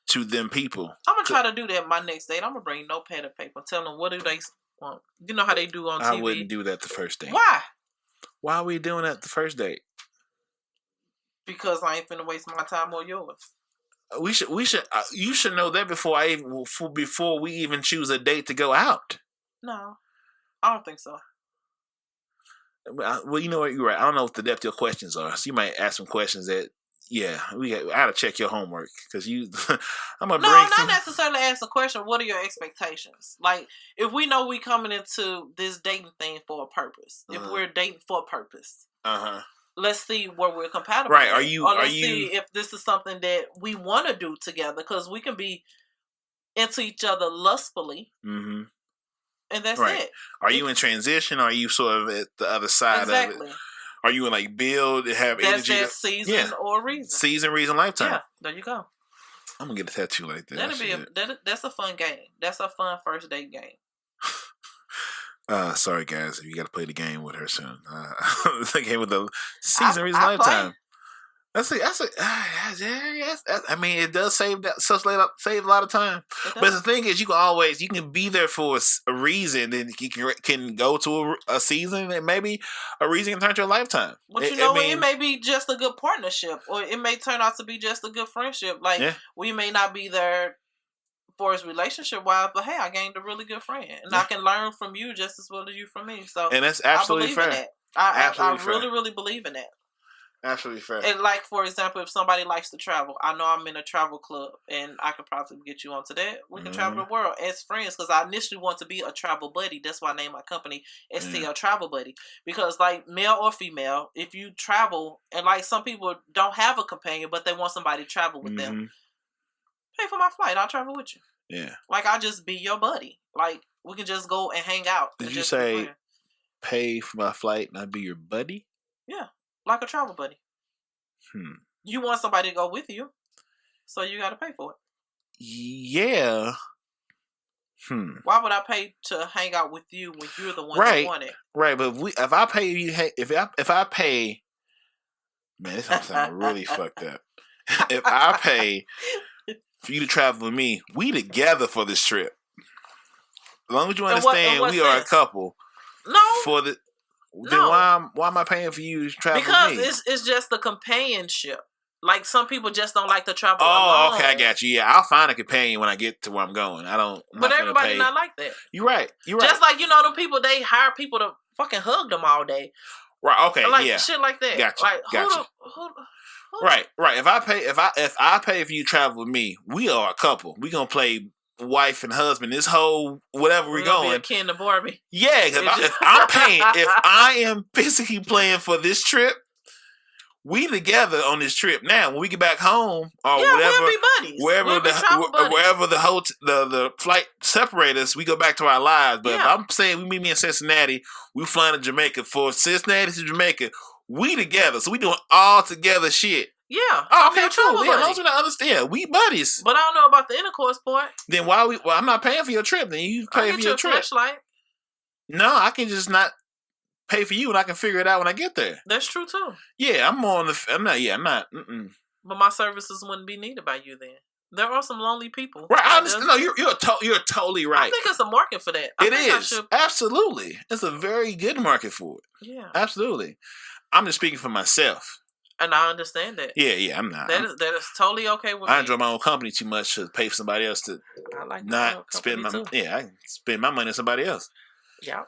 to them people. I'm gonna try to do that my next date. I'm gonna bring notepad and paper. Tell them, what do they want? You know how they do on TV. I wouldn't do that the first date. Why? Why are we doing that the first date? Because I ain't finna waste my time or yours. We should. You should know that before we even choose a date to go out. No, I don't think so. Well, you know what? You're right. I don't know what the depth of your questions are. So you might ask some questions that, I gotta check your homework because you. Not necessarily ask a question. What are your expectations? Like, if we know we coming into this dating thing for a purpose, if we're dating for a purpose, let's see where we're compatible. Right? See if this is something that we want to do together, because we can be into each other lustfully. Mm-hmm. And that's it. Are you in transition, or are you sort of at the other side of it? Are you in like build and have That's energy? that season or reason. Season, reason, lifetime. Yeah, there you go. I'm gonna get a tattoo like that. That's a fun game. That's a fun first date game. Sorry guys, you got to play the game with her soon. The game with the season, reason, lifetime. Play. I mean, it does save a lot of time. But the thing is, you can be there for a reason, then you can go to a season, and maybe a reason can turn to a lifetime. But it may be just a good partnership, or it may turn out to be just a good friendship. Like we may not be there for his relationship wise, but hey, I gained a really good friend, and I can learn from you just as well as you from me. So, and that's absolutely fair. In that. I really, really believe in that. Absolutely fair. And like, for example, if somebody likes to travel, I know I'm in a travel club, and I could probably get you onto that. We can travel the world as friends, because I initially want to be a travel buddy. That's why I named my company STL Travel Buddy. Because, like, male or female, if you travel, and like some people don't have a companion, but they want somebody to travel with them, pay for my flight. I'll travel with you. Yeah. Like, I'll just be your buddy. Like, we can just go and hang out. Did you say pay for my flight and I'll be your buddy? Yeah. Like a travel buddy. You want somebody to go with you, so you got to pay for it. Yeah. Why would I pay to hang out with you when you're the one who want it? Right, but if I pay you, if I pay, man, this gonna sound really fucked up. If I pay for you to travel with me, we together for this trip. As long as you understand, we are a couple. No. Then why am I paying for you to travel with me? Because it's just the companionship. Like, some people just don't like to travel alone. Okay, I got you. Yeah, I'll find a companion when I get to where I'm going. But everybody's not like that. You're right. Just like, them people, they hire people to fucking hug them all day. Right, okay, like, shit like that. Gotcha, like, gotcha. Right. If I pay for you to travel with me, we are a couple. We gonna play wife and husband. This whole whatever we're going. Be akin to Barbie. Yeah, if I'm paying, if I am physically playing for this trip, we together on this trip. Now, when we get back home or whatever, we'll be buddies. wherever the flight separates us, we go back to our lives. But if I'm saying we meet me in Cincinnati, we flying to Jamaica. For Cincinnati to Jamaica, we together. So we doing all together shit. Yeah. Oh, okay, cool. Yeah, those are not understand. We buddies. But I don't know about the intercourse part. Then why I'm not paying for your trip. Then you pay for your trip. Flashlight. No, I can just not pay for you, and I can figure it out when I get there. That's true too. Yeah, I'm more on the. I'm not. But my services wouldn't be needed by you then. There are some lonely people. Right. I understand. No, you're totally right. I think it's a market for that. It is. Absolutely. It's a very good market for it. Yeah. Absolutely. I'm just speaking for myself. And I understand that. Yeah, I'm not. That is totally okay with me. I enjoy my own company too much to pay for somebody else to not spend my money. Yeah, I can spend my money on somebody else. Yeah.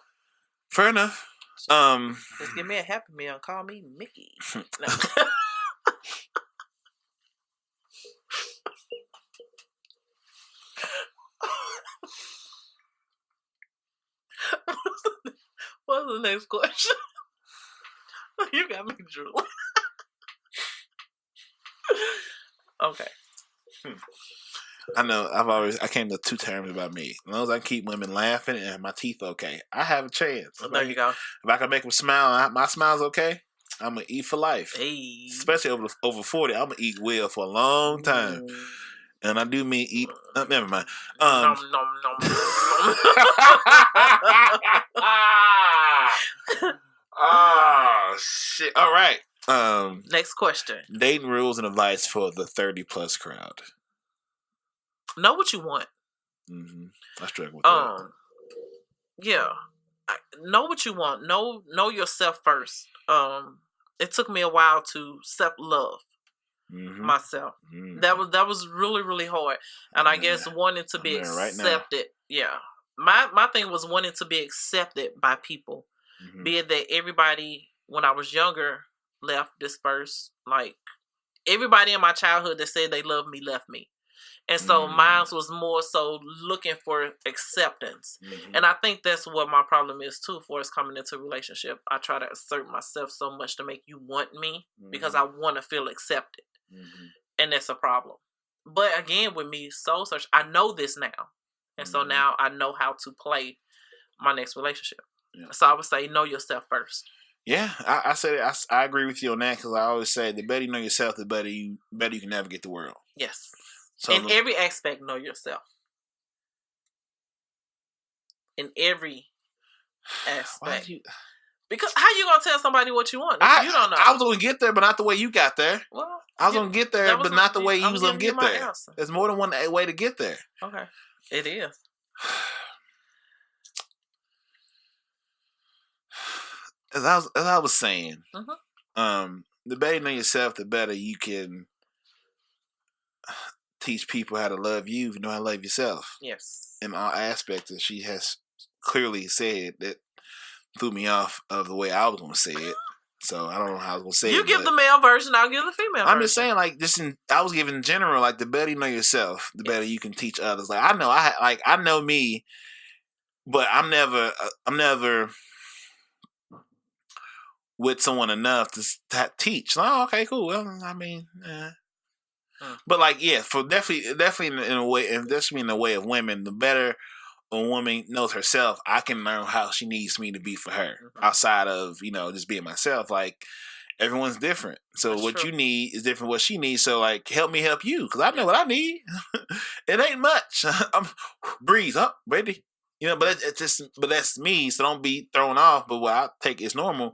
Fair enough. Just give me a Happy Meal and call me Mickey. What's the next question? You got me drooling. Okay. I know. I came to two terms about me. As long as I keep women laughing and my teeth okay, I have a chance. There you go. If I can make them smile, my smile's okay. I'm gonna eat for life. Hey. Especially over 40, I'm gonna eat well for a long time. And I do mean eat. Never mind. Nom, nom, nom, nom. Oh shit! All right. Next question. Dating rules and advice for the 30+ crowd. Know what you want. I struggle with that. Yeah. Know what you want. Know yourself first. It took me a while to self-love myself. That was really, really hard. And I guess wanting to be accepted. Yeah. My thing was wanting to be accepted by people. Be it that everybody, when I was younger, left, dispersed. Like, everybody in my childhood that said they loved me left me. And so mine was more so looking for acceptance. And I think that's what my problem is too for us coming into a relationship. I try to assert myself so much to make you want me because I want to feel accepted. And that's a problem. But again, with me, soul search, I know this now. And so now I know how to play my next relationship. So I would say know yourself first. Yeah, I said it. I agree with you on that because I always say the better you know yourself, the better you can navigate the world. Yes. So In every aspect, know yourself. In every aspect. Because how you gonna tell somebody what you want if you don't know? I was gonna get there, but not the way you got there. Well, I was gonna get there, but not the way you was gonna get there. Answer. There's more than one way to get there. Okay, it is. As I was saying, the better you know yourself, the better you can teach people how to love you if you know how to love yourself. Yes. In all aspects, and she has clearly said that threw me off of the way I was going to say it. So I don't know how I was going to say it. You give the male version, I'll give the female version. I'm just saying, like, I was giving in general, like, the better you know yourself, the better you can teach others. Like, I know me, but I'm never with someone enough to teach. Like, oh, okay, cool. Well, I mean, but like, yeah, for definitely in a way, and definitely in the way of women, the better a woman knows herself, I can learn how she needs me to be for her. Outside of just being myself, like everyone's different. So that's what true. You need is different. What she needs. So like, help me help you because I know what I need. It ain't much. I'm breeze up, baby. But but that's me. So don't be thrown off. But what I take is normal.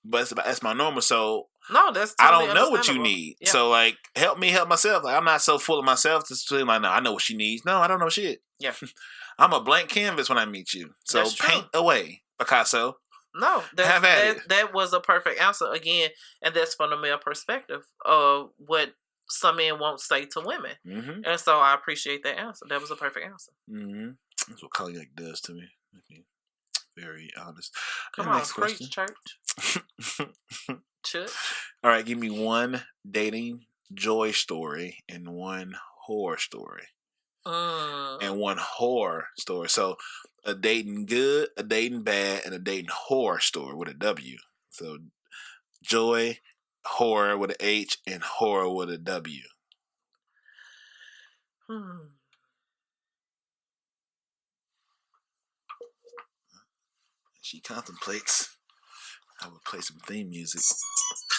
But that's my normal. So. No, that's totally I don't know what you need. Yeah. So like, help me help myself. Like I'm not so full of myself to feel like, no, I know what she needs. No, I don't know shit. Yeah. I'm a blank canvas when I meet you. So paint away, Picasso. No, that was a perfect answer again, and that's from the male perspective of what some men won't say to women, and so I appreciate that answer. That was a perfect answer. That's what cognac does to me. Very honest. Come on, preach, church. Church. All right, give me one dating joy story and one horror story. And one horror story. So a dating good, a dating bad, and a dating horror story with a W. So joy, horror with an H, and horror with a W. She contemplates. I would play some theme music.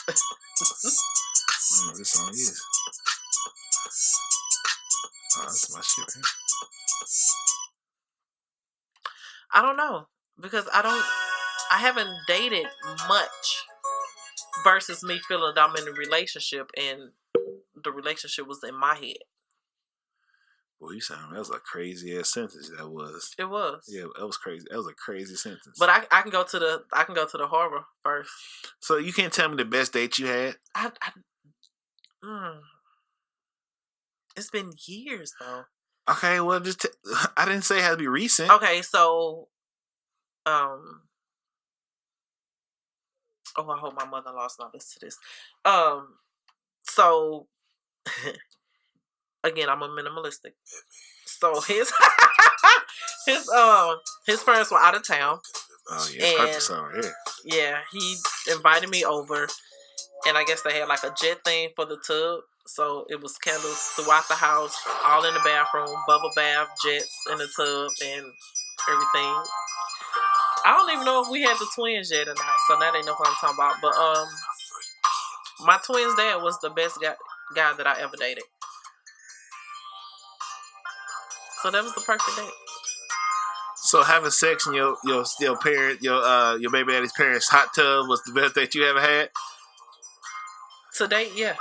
I don't know what this song is. Oh, that's my shit right here. I don't know because I haven't dated much versus me feeling that I'm in a relationship and the relationship was in my head. Well, that was a crazy ass sentence. That was. It was. Yeah, that was crazy. That was a crazy sentence. But I can go to the horror first. So you can't tell me the best date you had? It's been years though. Okay, well, I didn't say it had to be recent. Okay, so, I hope my mother-in-law's not listening to this. So, again, I'm a minimalistic. So his parents were out of town. Oh yeah, perfect song right here. Yeah, he invited me over, and I guess they had like a jet thing for the tub. So it was candles throughout the house, all in the bathroom, bubble bath, jets in the tub, and everything. I don't even know if we had the twins yet or not, so that ain't know what I'm talking about. But my twins' dad was the best guy that I ever dated. So that was the perfect date. So having sex in your parent, your baby daddy's parents' hot tub was the best date you ever had? To date, yeah.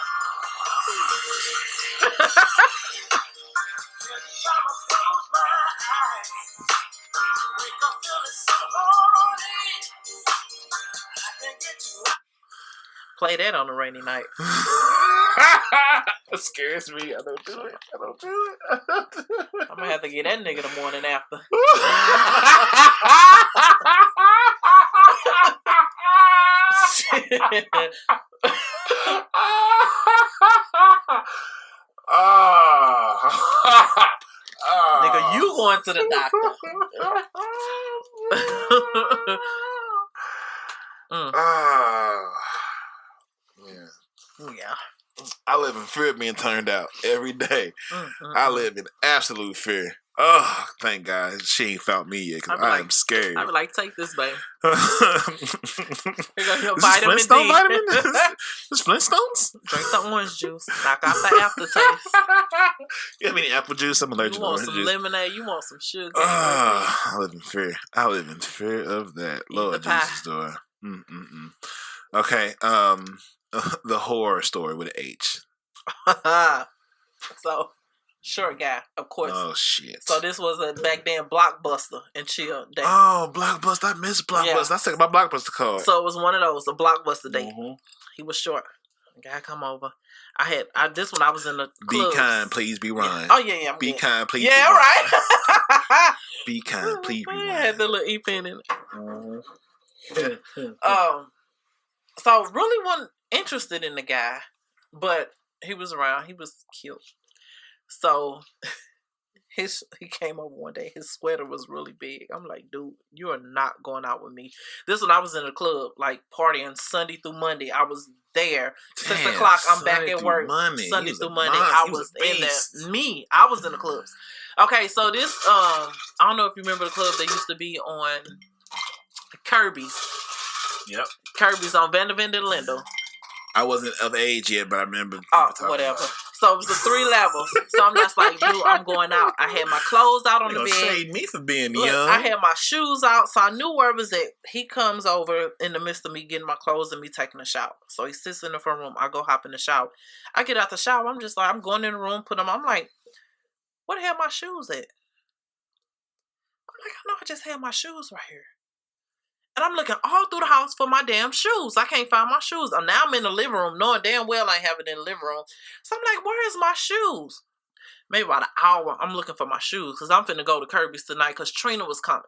Play that on a rainy night. It scares me. I don't do it. I'm gonna have to get that nigga the morning after. Nigga, you going to the doctor. Yeah. I live in fear of being turned out every day. I live in absolute fear Oh, thank God she ain't found me yet because I am scared. I be like, take this, baby. Here goes your Is vitamin this Flintstone D. vitamin? This Flintstones? Drink the orange juice. Knock out the aftertaste. You have any apple juice? I'm allergic You to want orange some juice. lemonade? You want some sugar? I live in fear. I live in fear of that. Lord Jesus, do I? Okay. The horror story with an H. So, short guy, of course. Oh shit. So this was a back then Blockbuster and Chill day. Oh, Blockbuster! I miss Blockbuster. Yeah. I took my Blockbuster card. So it was one of those, a Blockbuster day. He was short. Guy come over. This one I was in the clubs. Be kind, please be Ryan. Yeah. Oh yeah. Be kind, please. Yeah, be right. Be kind, please be Ryan. Had the little E pen in it. So really wasn't interested in the guy, but he was around. He was cute. So he came over one day. His sweater was really big. I'm like, dude, you are not going out with me. This one I was in a club, like partying Sunday through Monday. I was there. 6 o'clock, I'm back at work. Sunday through Monday. I was in there. I was in the clubs. Okay, so this I don't know if you remember the club that used to be on Kirby's. Yep. Kirby's on Vanderbilt and Lindo. I wasn't of age yet, but I remember. Whatever. So it was the 3 levels. So I'm just like, dude, I'm going out. I had my clothes out on the bed. Shade me for being young. I had my shoes out, so I knew where it was at. He comes over in the midst of me getting my clothes and me taking a shower. So he sits in the front room. I go hop in the shower. I get out the shower. I'm just like, I'm going in the room, put them. I'm like, where the hell my shoes at? I'm like, I know I just had my shoes right here. And I'm looking all through the house for my damn shoes. I can't find my shoes. Now I'm in the living room, knowing damn well I ain't have it in the living room. So I'm like, where is my shoes? Maybe about an hour, I'm looking for my shoes because I'm finna go to Kirby's tonight because Trina was coming.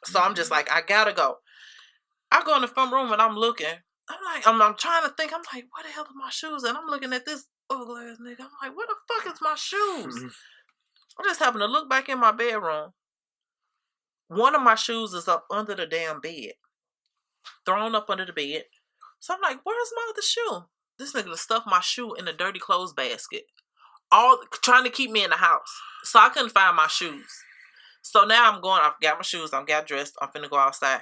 So I'm just like, I gotta go. I go in the front room and I'm looking. I'm trying to think. I'm like, where the hell are my shoes? And I'm looking at this ugly ass nigga. I'm like, where the fuck is my shoes? I just happened to look back in my bedroom. One of my shoes is up under the damn bed. Thrown up under the bed. So I'm like, where's my other shoe? This nigga stuffed my shoe in a dirty clothes basket. All trying to keep me in the house. So I couldn't find my shoes. So now I'm going, I've got my shoes, I'm got dressed, I'm finna go outside.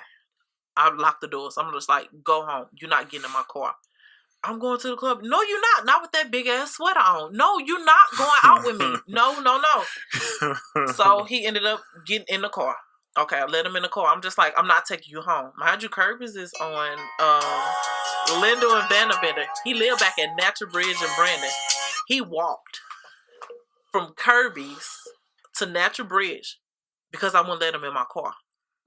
I locked the doors. I'm just like, go home. You're not getting in my car. I'm going to the club. No, you're not. Not with that big ass sweater on. No, you're not going out with me. No. So he ended up getting in the car. Okay, I let him in the car. I'm just like, I'm not taking you home. Mind you, Kirby's is on Lindo and Vanderbilt. He lived back at Natural Bridge in Brandon. He walked from Kirby's to Natural Bridge because I wouldn't let him in my car.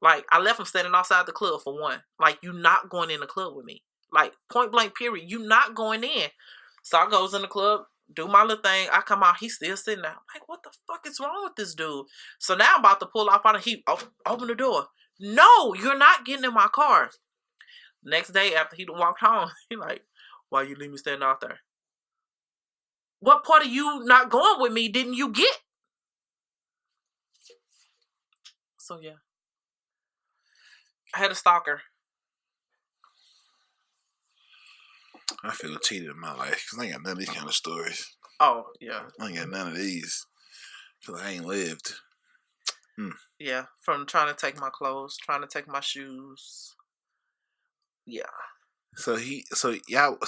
Like, I left him standing outside the club for one. Like, you're not going in the club with me. Like, point blank period. You're not going in. So I goes in the club, do my little thing. I come out. He's still sitting there. I'm like, what the fuck is wrong with this dude? So now I'm about to pull off out of he open the door. No, you're not getting in my car. Next day after he walked home, he like, why you leave me standing out there? What part of you not going with me didn't you get? So yeah. I had a stalker. I feel cheated in my life because I ain't got none of these kind of stories. Oh, yeah. I ain't got none of these. I feel like I ain't lived. Yeah, from trying to take my clothes, trying to take my shoes. Yeah. So y'all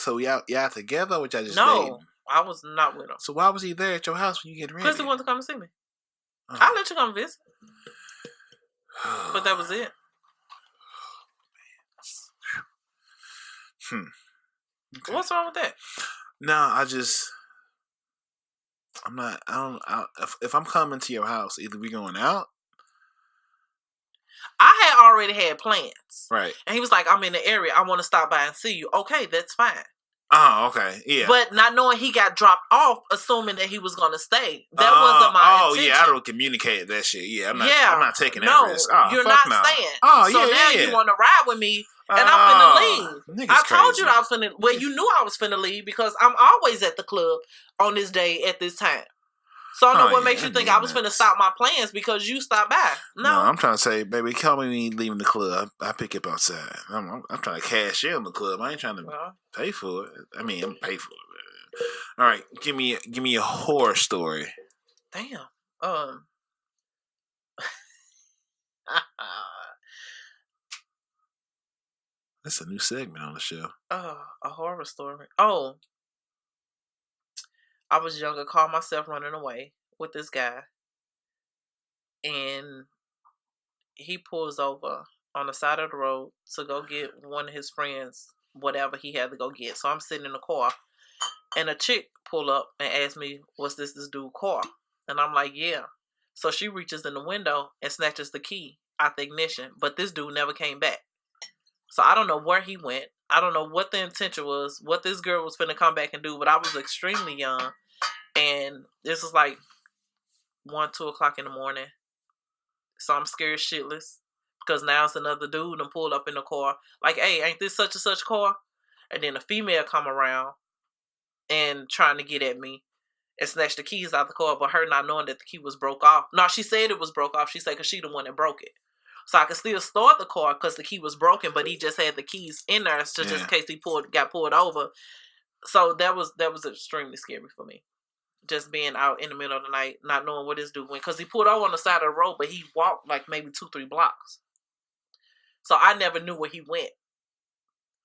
together, or y'all just No, dating? I was not with him. So why was he there at your house when you get ready? Because he wanted to come and see me. I'll let you come visit. But that was it. Okay. What's wrong with that? No, if I'm coming to your house, either we going out. I had already had plans. Right. And he was like, I'm in the area. I want to stop by and see you. Okay, that's fine. Oh, okay. Yeah. But not knowing he got dropped off, assuming that he was going to stay. That wasn't my intention. Yeah, I don't communicate that shit. Yeah, I'm not taking that risk. Oh, you're not staying. Oh, so now you want to ride with me, and I'm finna leave. I told you that I was finna. Well, you knew I was finna leave because I'm always at the club on this day at this time. So I don't know what makes you think I was finna stop my plans because you stopped by. No, I'm trying to say, baby, call me when you leaving the club. I pick you up outside. I'm trying to cash in the club. I ain't trying to pay for it. I mean, I'm pay for it. All right, give me a horror story. Damn. That's a new segment on the show. Oh, a horror story. Oh, I was younger, caught myself running away with this guy. And he pulls over on the side of the road to go get one of his friends, whatever he had to go get. So I'm sitting in the car, and a chick pull up and ask me, "Was this dude's car?" And I'm like, "Yeah." So she reaches in the window and snatches the key out the ignition, but this dude never came back. So I don't know where he went. I don't know what the intention was, what this girl was finna come back and do, but I was extremely young. And this was like 1, 2 o'clock in the morning. So I'm scared shitless because now it's another dude and pulled up in the car. Like, "Hey, ain't this such and such car?" And then a female come around and trying to get at me and snatch the keys out the car, but her not knowing that the key was broke off. No, she said it was broke off. She said because she the one that broke it. So I could still start the car because the key was broken, but he just had the keys in there just in case he got pulled over. So that was extremely scary for me. Just being out in the middle of the night, not knowing where this dude went. Because he pulled over on the side of the road, but he walked like maybe 2-3 blocks. So I never knew where he went.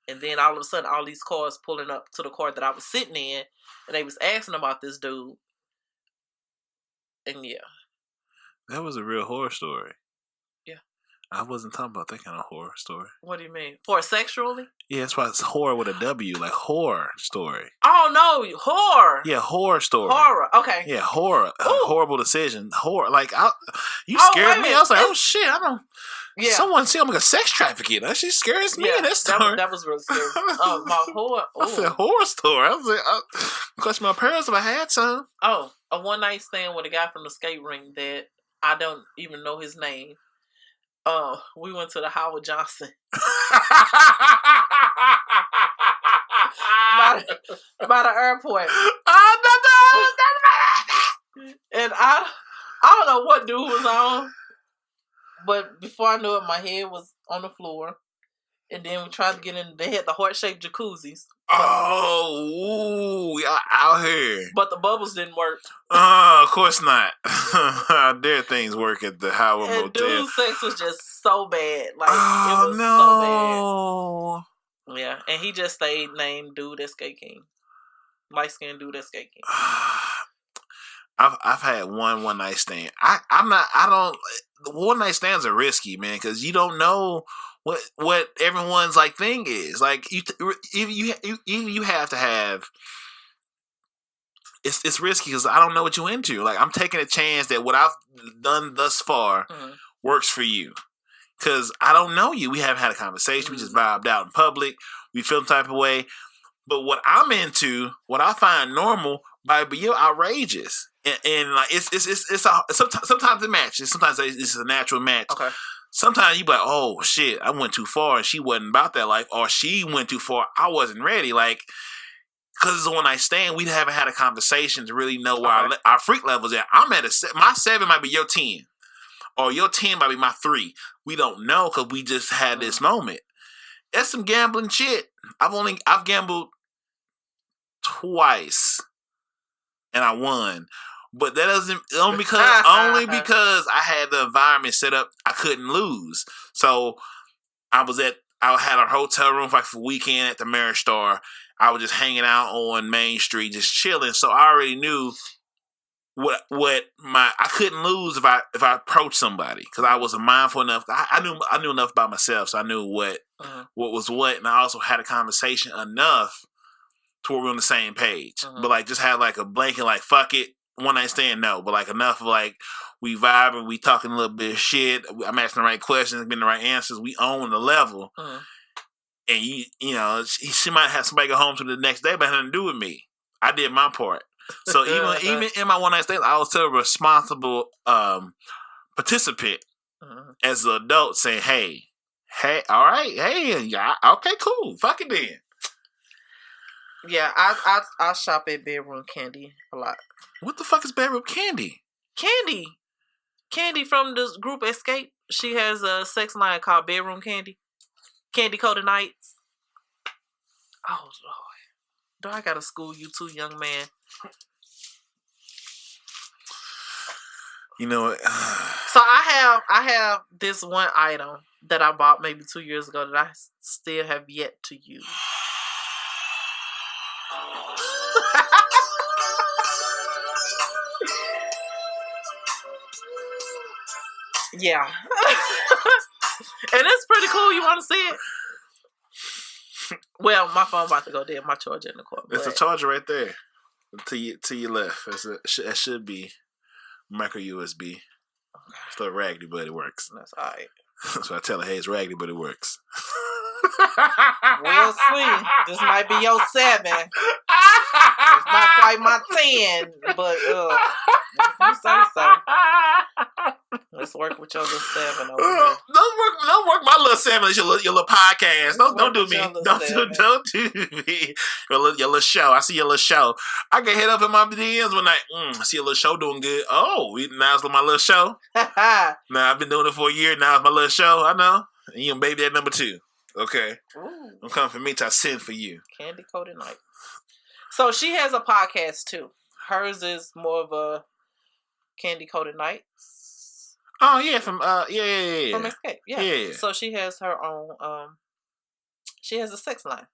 And then all of a sudden, all these cars pulling up to the car that I was sitting in, and they was asking about this dude. And yeah. That was a real horror story. Yeah. I wasn't talking about that kind of horror story. What do you mean? For sexually? Yeah, that's why it's horror with a W, like horror story. Oh, no, horror. Yeah, horror story. Horror, okay. Yeah, horror. Horrible decision. Horror. Like, you scared me. I was like, oh, shit, I don't... Yeah. Someone see I'm like a sex trafficking. That shit scares me. Yeah, story. That was real scary. Oh, my horror. Ooh. I said horror story. I was like, I question my parents if I had some. Oh, a one night stand with a guy from the skate ring that I don't even know his name. We went to the Howard Johnson. by the airport. And I don't know what dude was on. But before I knew it, my head was on the floor. And then we tried to get in. They had the heart-shaped jacuzzis. Oh, y'all out here. But the bubbles didn't work. Of course not. Their things work at the Howard Motel. Dude's sex was just so bad. Like, it was so bad. Yeah, and he just stayed named Dude at Skate King. Light-skinned Dude at Skate King. I've had one night stand. One night stands are risky, man, because you don't know what everyone's like thing is. Like you have to have. It's risky because I don't know what you're into. Like I'm taking a chance that what I've done thus far works for you, because I don't know you. We haven't had a conversation. We just vibed out in public. We feel the type of way. But what I'm into, what I find normal, but you're outrageous. And like sometimes it matches. Sometimes it's a natural match. Okay. Sometimes you be like, oh shit, I went too far, and she wasn't about that life, or she went too far, I wasn't ready. Like, because it's a one night stand, we haven't had a conversation to really know where our freak levels at. I'm at my 7 might be your 10, or your 10 might be my 3. We don't know because we just had this moment. That's some gambling shit. I've gambled twice, and I won. But that doesn't only because I had the environment set up. I couldn't lose. So I had a hotel room for a weekend at the Marriott Star. I was just hanging out on Main Street, just chilling. So I already knew I couldn't lose if I approached somebody, because I was mindful enough. I knew enough about myself, so I knew what was what, and I also had a conversation enough to where we're on the same page. But like just had like a blanket, like fuck it. One night stand, no, but like enough of like we vibing, we talking a little bit of shit. I'm asking the right questions, getting the right answers. We own the level, and you know she might have somebody go home to the next day, but it had nothing to do with me. I did my part. So even in my one night stand, I was still a responsible participant as an adult, saying, "Hey, all right, hey, yeah, okay, cool, fuck it then." Yeah, I shop at Bedroom Candy a lot. What the fuck is Bedroom Candy? Candy from the group Escape. She has a sex line called Bedroom Candy. Candy Coated Nights. Oh Lord, do I gotta school you too, young man? You know what? So I I have this one item that I bought maybe 2 years ago that I still have yet to use. Yeah. And it's pretty cool. You want to see it? Well, my phone about to go dead. My charger in the car. It's a charger right there. To your left. That should be micro USB. It's not raggedy, but it works. That's all right. So I tell her, hey, it's raggedy, but it works. We'll see. This might be your 7. It's not quite my 10, but if you say so. Let's work with your little 7 over here. Don't work my little 7. It's your little podcast. Don't do me. Don't do me. Your little show. I see your little show. I get hit up in my DMs when I see a little show doing good. Oh, now it's my little show. Now I've been doing it for a year. Now it's my little show. I know. And you baby that number 2. Okay. Ooh. Don't come for me till I send for you. Candy Coated Night. So she has a podcast too. Hers is more of a Candy Coated Nights. Oh yeah, from yeah. From Escape. Yeah. So she has her own she has a sex line.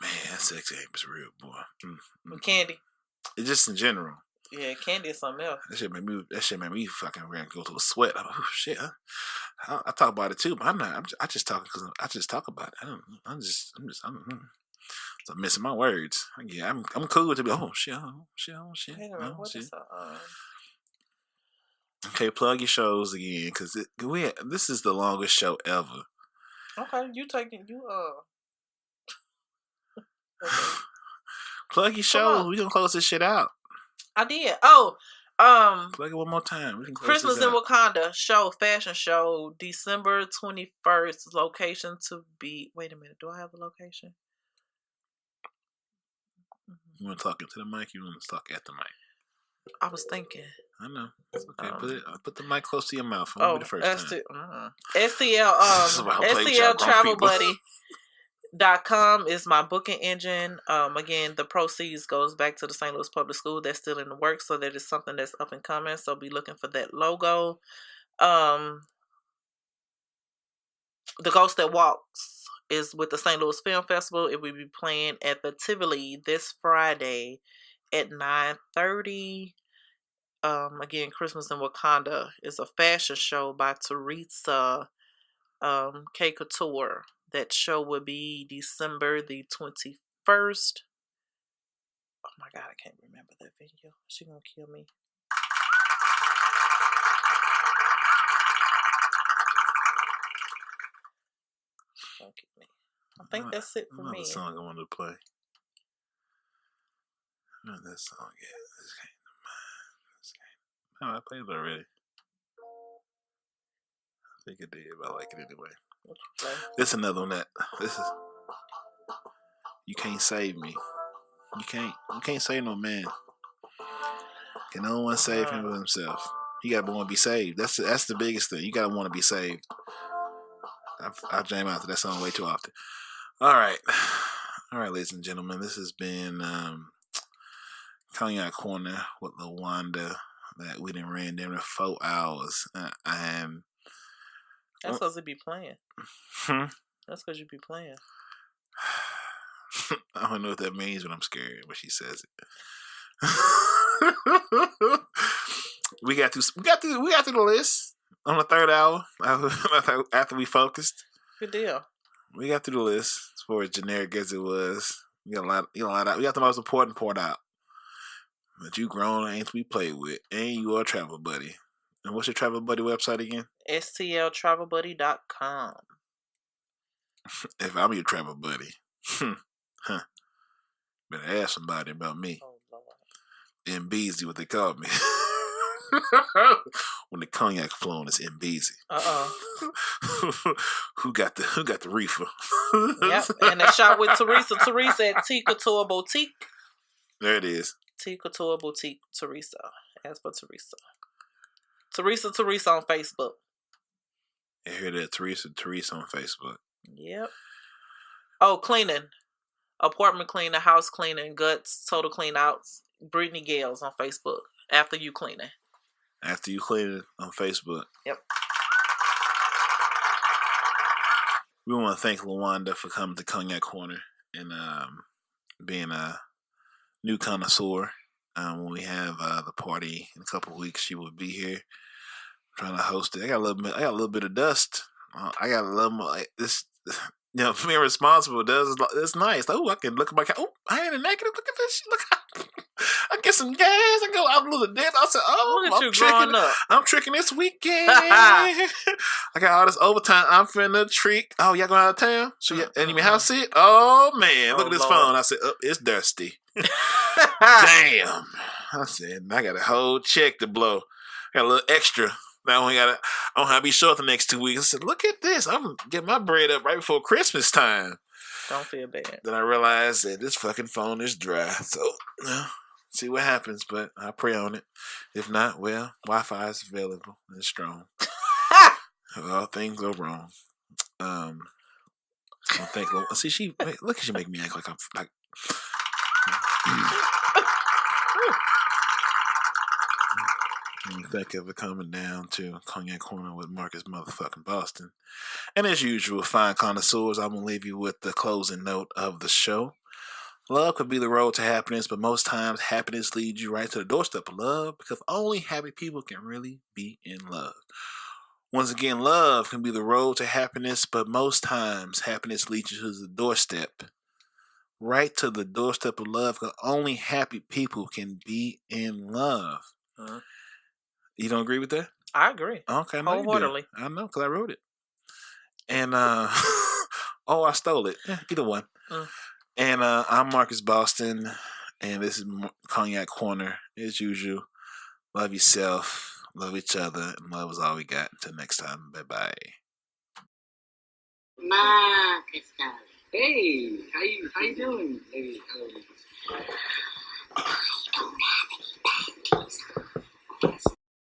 Man, that sex game is real, boy. With Candy. It's just in general. Yeah, Candy is something else. That shit made me fucking go to a sweat. I'm like, oh shit. I talk about it too, but I'm not. I just talk because I just talk about it. I'm missing my words. Yeah, I'm cool to be. Oh shit. Wait a minute, what is Okay, plug your shows again, because this is the longest show ever. Okay, you taking okay. Plug your shows. We gonna close this shit out. I did. Plug it one more time. We can close Christmas this in out. Wakanda fashion show, December 21st. Location to be. Wait a minute. Do I have a location? You want to talk into the mic? You want to talk at the mic? I was thinking. I know. It's okay. Put the mic close to your mouth. Oh, be the first time. STL Travel Buddy.com is my booking engine. Again, the proceeds goes back to the St. Louis Public School. That's still in the works, so that is something that's up and coming. So be looking for that logo. The Ghost That Walks is with the St. Louis Film Festival. It will be playing at the Tivoli this Friday at 9:30. Again, Christmas in Wakanda is a fashion show by Teresa K. Couture. That show will be December the 21st. Oh my God, I can't remember that video. She gonna kill me. Don't kill me. I think that's it for me. The song I wanted to play. That song, yeah. This came to mind. Oh, I played it already. I think it did, but I like it anyway. This is another one this is. You can't save me. You can't save no man. Can no one save him with himself? You gotta want to be saved. That's the biggest thing. You gotta want to be saved. I jam out to that song way too often. All right, ladies and gentlemen. This has been Cognac Corner with Lawanda. That we done ran there in 4 hours. That's supposed to be playing. That's because you be playing. I don't know what that means, but I'm scared when she says it. we got through the list on the 3rd hour after we focused. Good deal. We got through the list as far as generic as it was. We got a lot out. We got the most important part out. But you grown ain't we played with, and you are a travel buddy. And what's your travel buddy website again? STLTravelBuddy.com. If I'm your travel buddy, better ask somebody about me. Oh, Lord. MBZ, what they call me. When the cognac flowing, it's MBZ. Who got the reefer? Yep, and they shot with Teresa. Teresa at T Couture Boutique. There it is. T Couture Boutique, Teresa. As for Teresa. Teresa on Facebook. I hear that. Teresa on Facebook. Yep. Oh, cleaning. Apartment cleaning, house cleaning, guts, total clean outs. Brittany Gales on Facebook. After you cleaning. After you clean it on Facebook. Yep. We want to thank Lawanda for coming to Cognac Corner and being a new connoisseur. When we have the party in a couple of weeks, she will be here trying to host it. I got a little bit of dust. I got a little more. This, being responsible does. It's nice. Oh, I can look at my. Oh, I ain't a negative. Look at this. Look. I get some gas. I go out a little bit. I said, "Oh, Look at you growing up. I'm tricking this weekend. I got all this overtime. I'm finna trick. Oh, y'all going out of town? So and you house sit? Oh man, look at this Lord. phone. I said, it's dusty. Damn. I said, I got a whole check to blow. I got a little extra. Now I don't have to be short the next 2 weeks. I said, look at this. I'm gonna get my bread up right before Christmas time. Don't feel bad. Then I realized that this fucking phone is dry. So, see what happens, but I pray on it. If not, well, Wi-Fi is available and strong. All things go wrong. I think. See, look at you make me act like I'm like. Thank you for coming down to Cognac Corner with Marcus motherfucking Boston. And as usual, fine connoisseurs, I'm going to leave you with the closing note of the show. Love could be the road to happiness, but most times happiness leads you right to the doorstep of love because only happy people can really be in love. Once again, love can be the road to happiness, but most times happiness leads you to the doorstep. Right to the doorstep of love because only happy people can be in love. Uh-huh. You don't agree with that? I agree. Okay, I know wholeheartedly. you do. I know because I wrote it. And I stole it. Yeah, either one. And I'm Marcus Boston, and this is Cognac Corner. As usual, love yourself, love each other, and love is all we got. Until next time, bye-bye. Marcus, darling. Hey, how you doing? Hey, don't have any panties.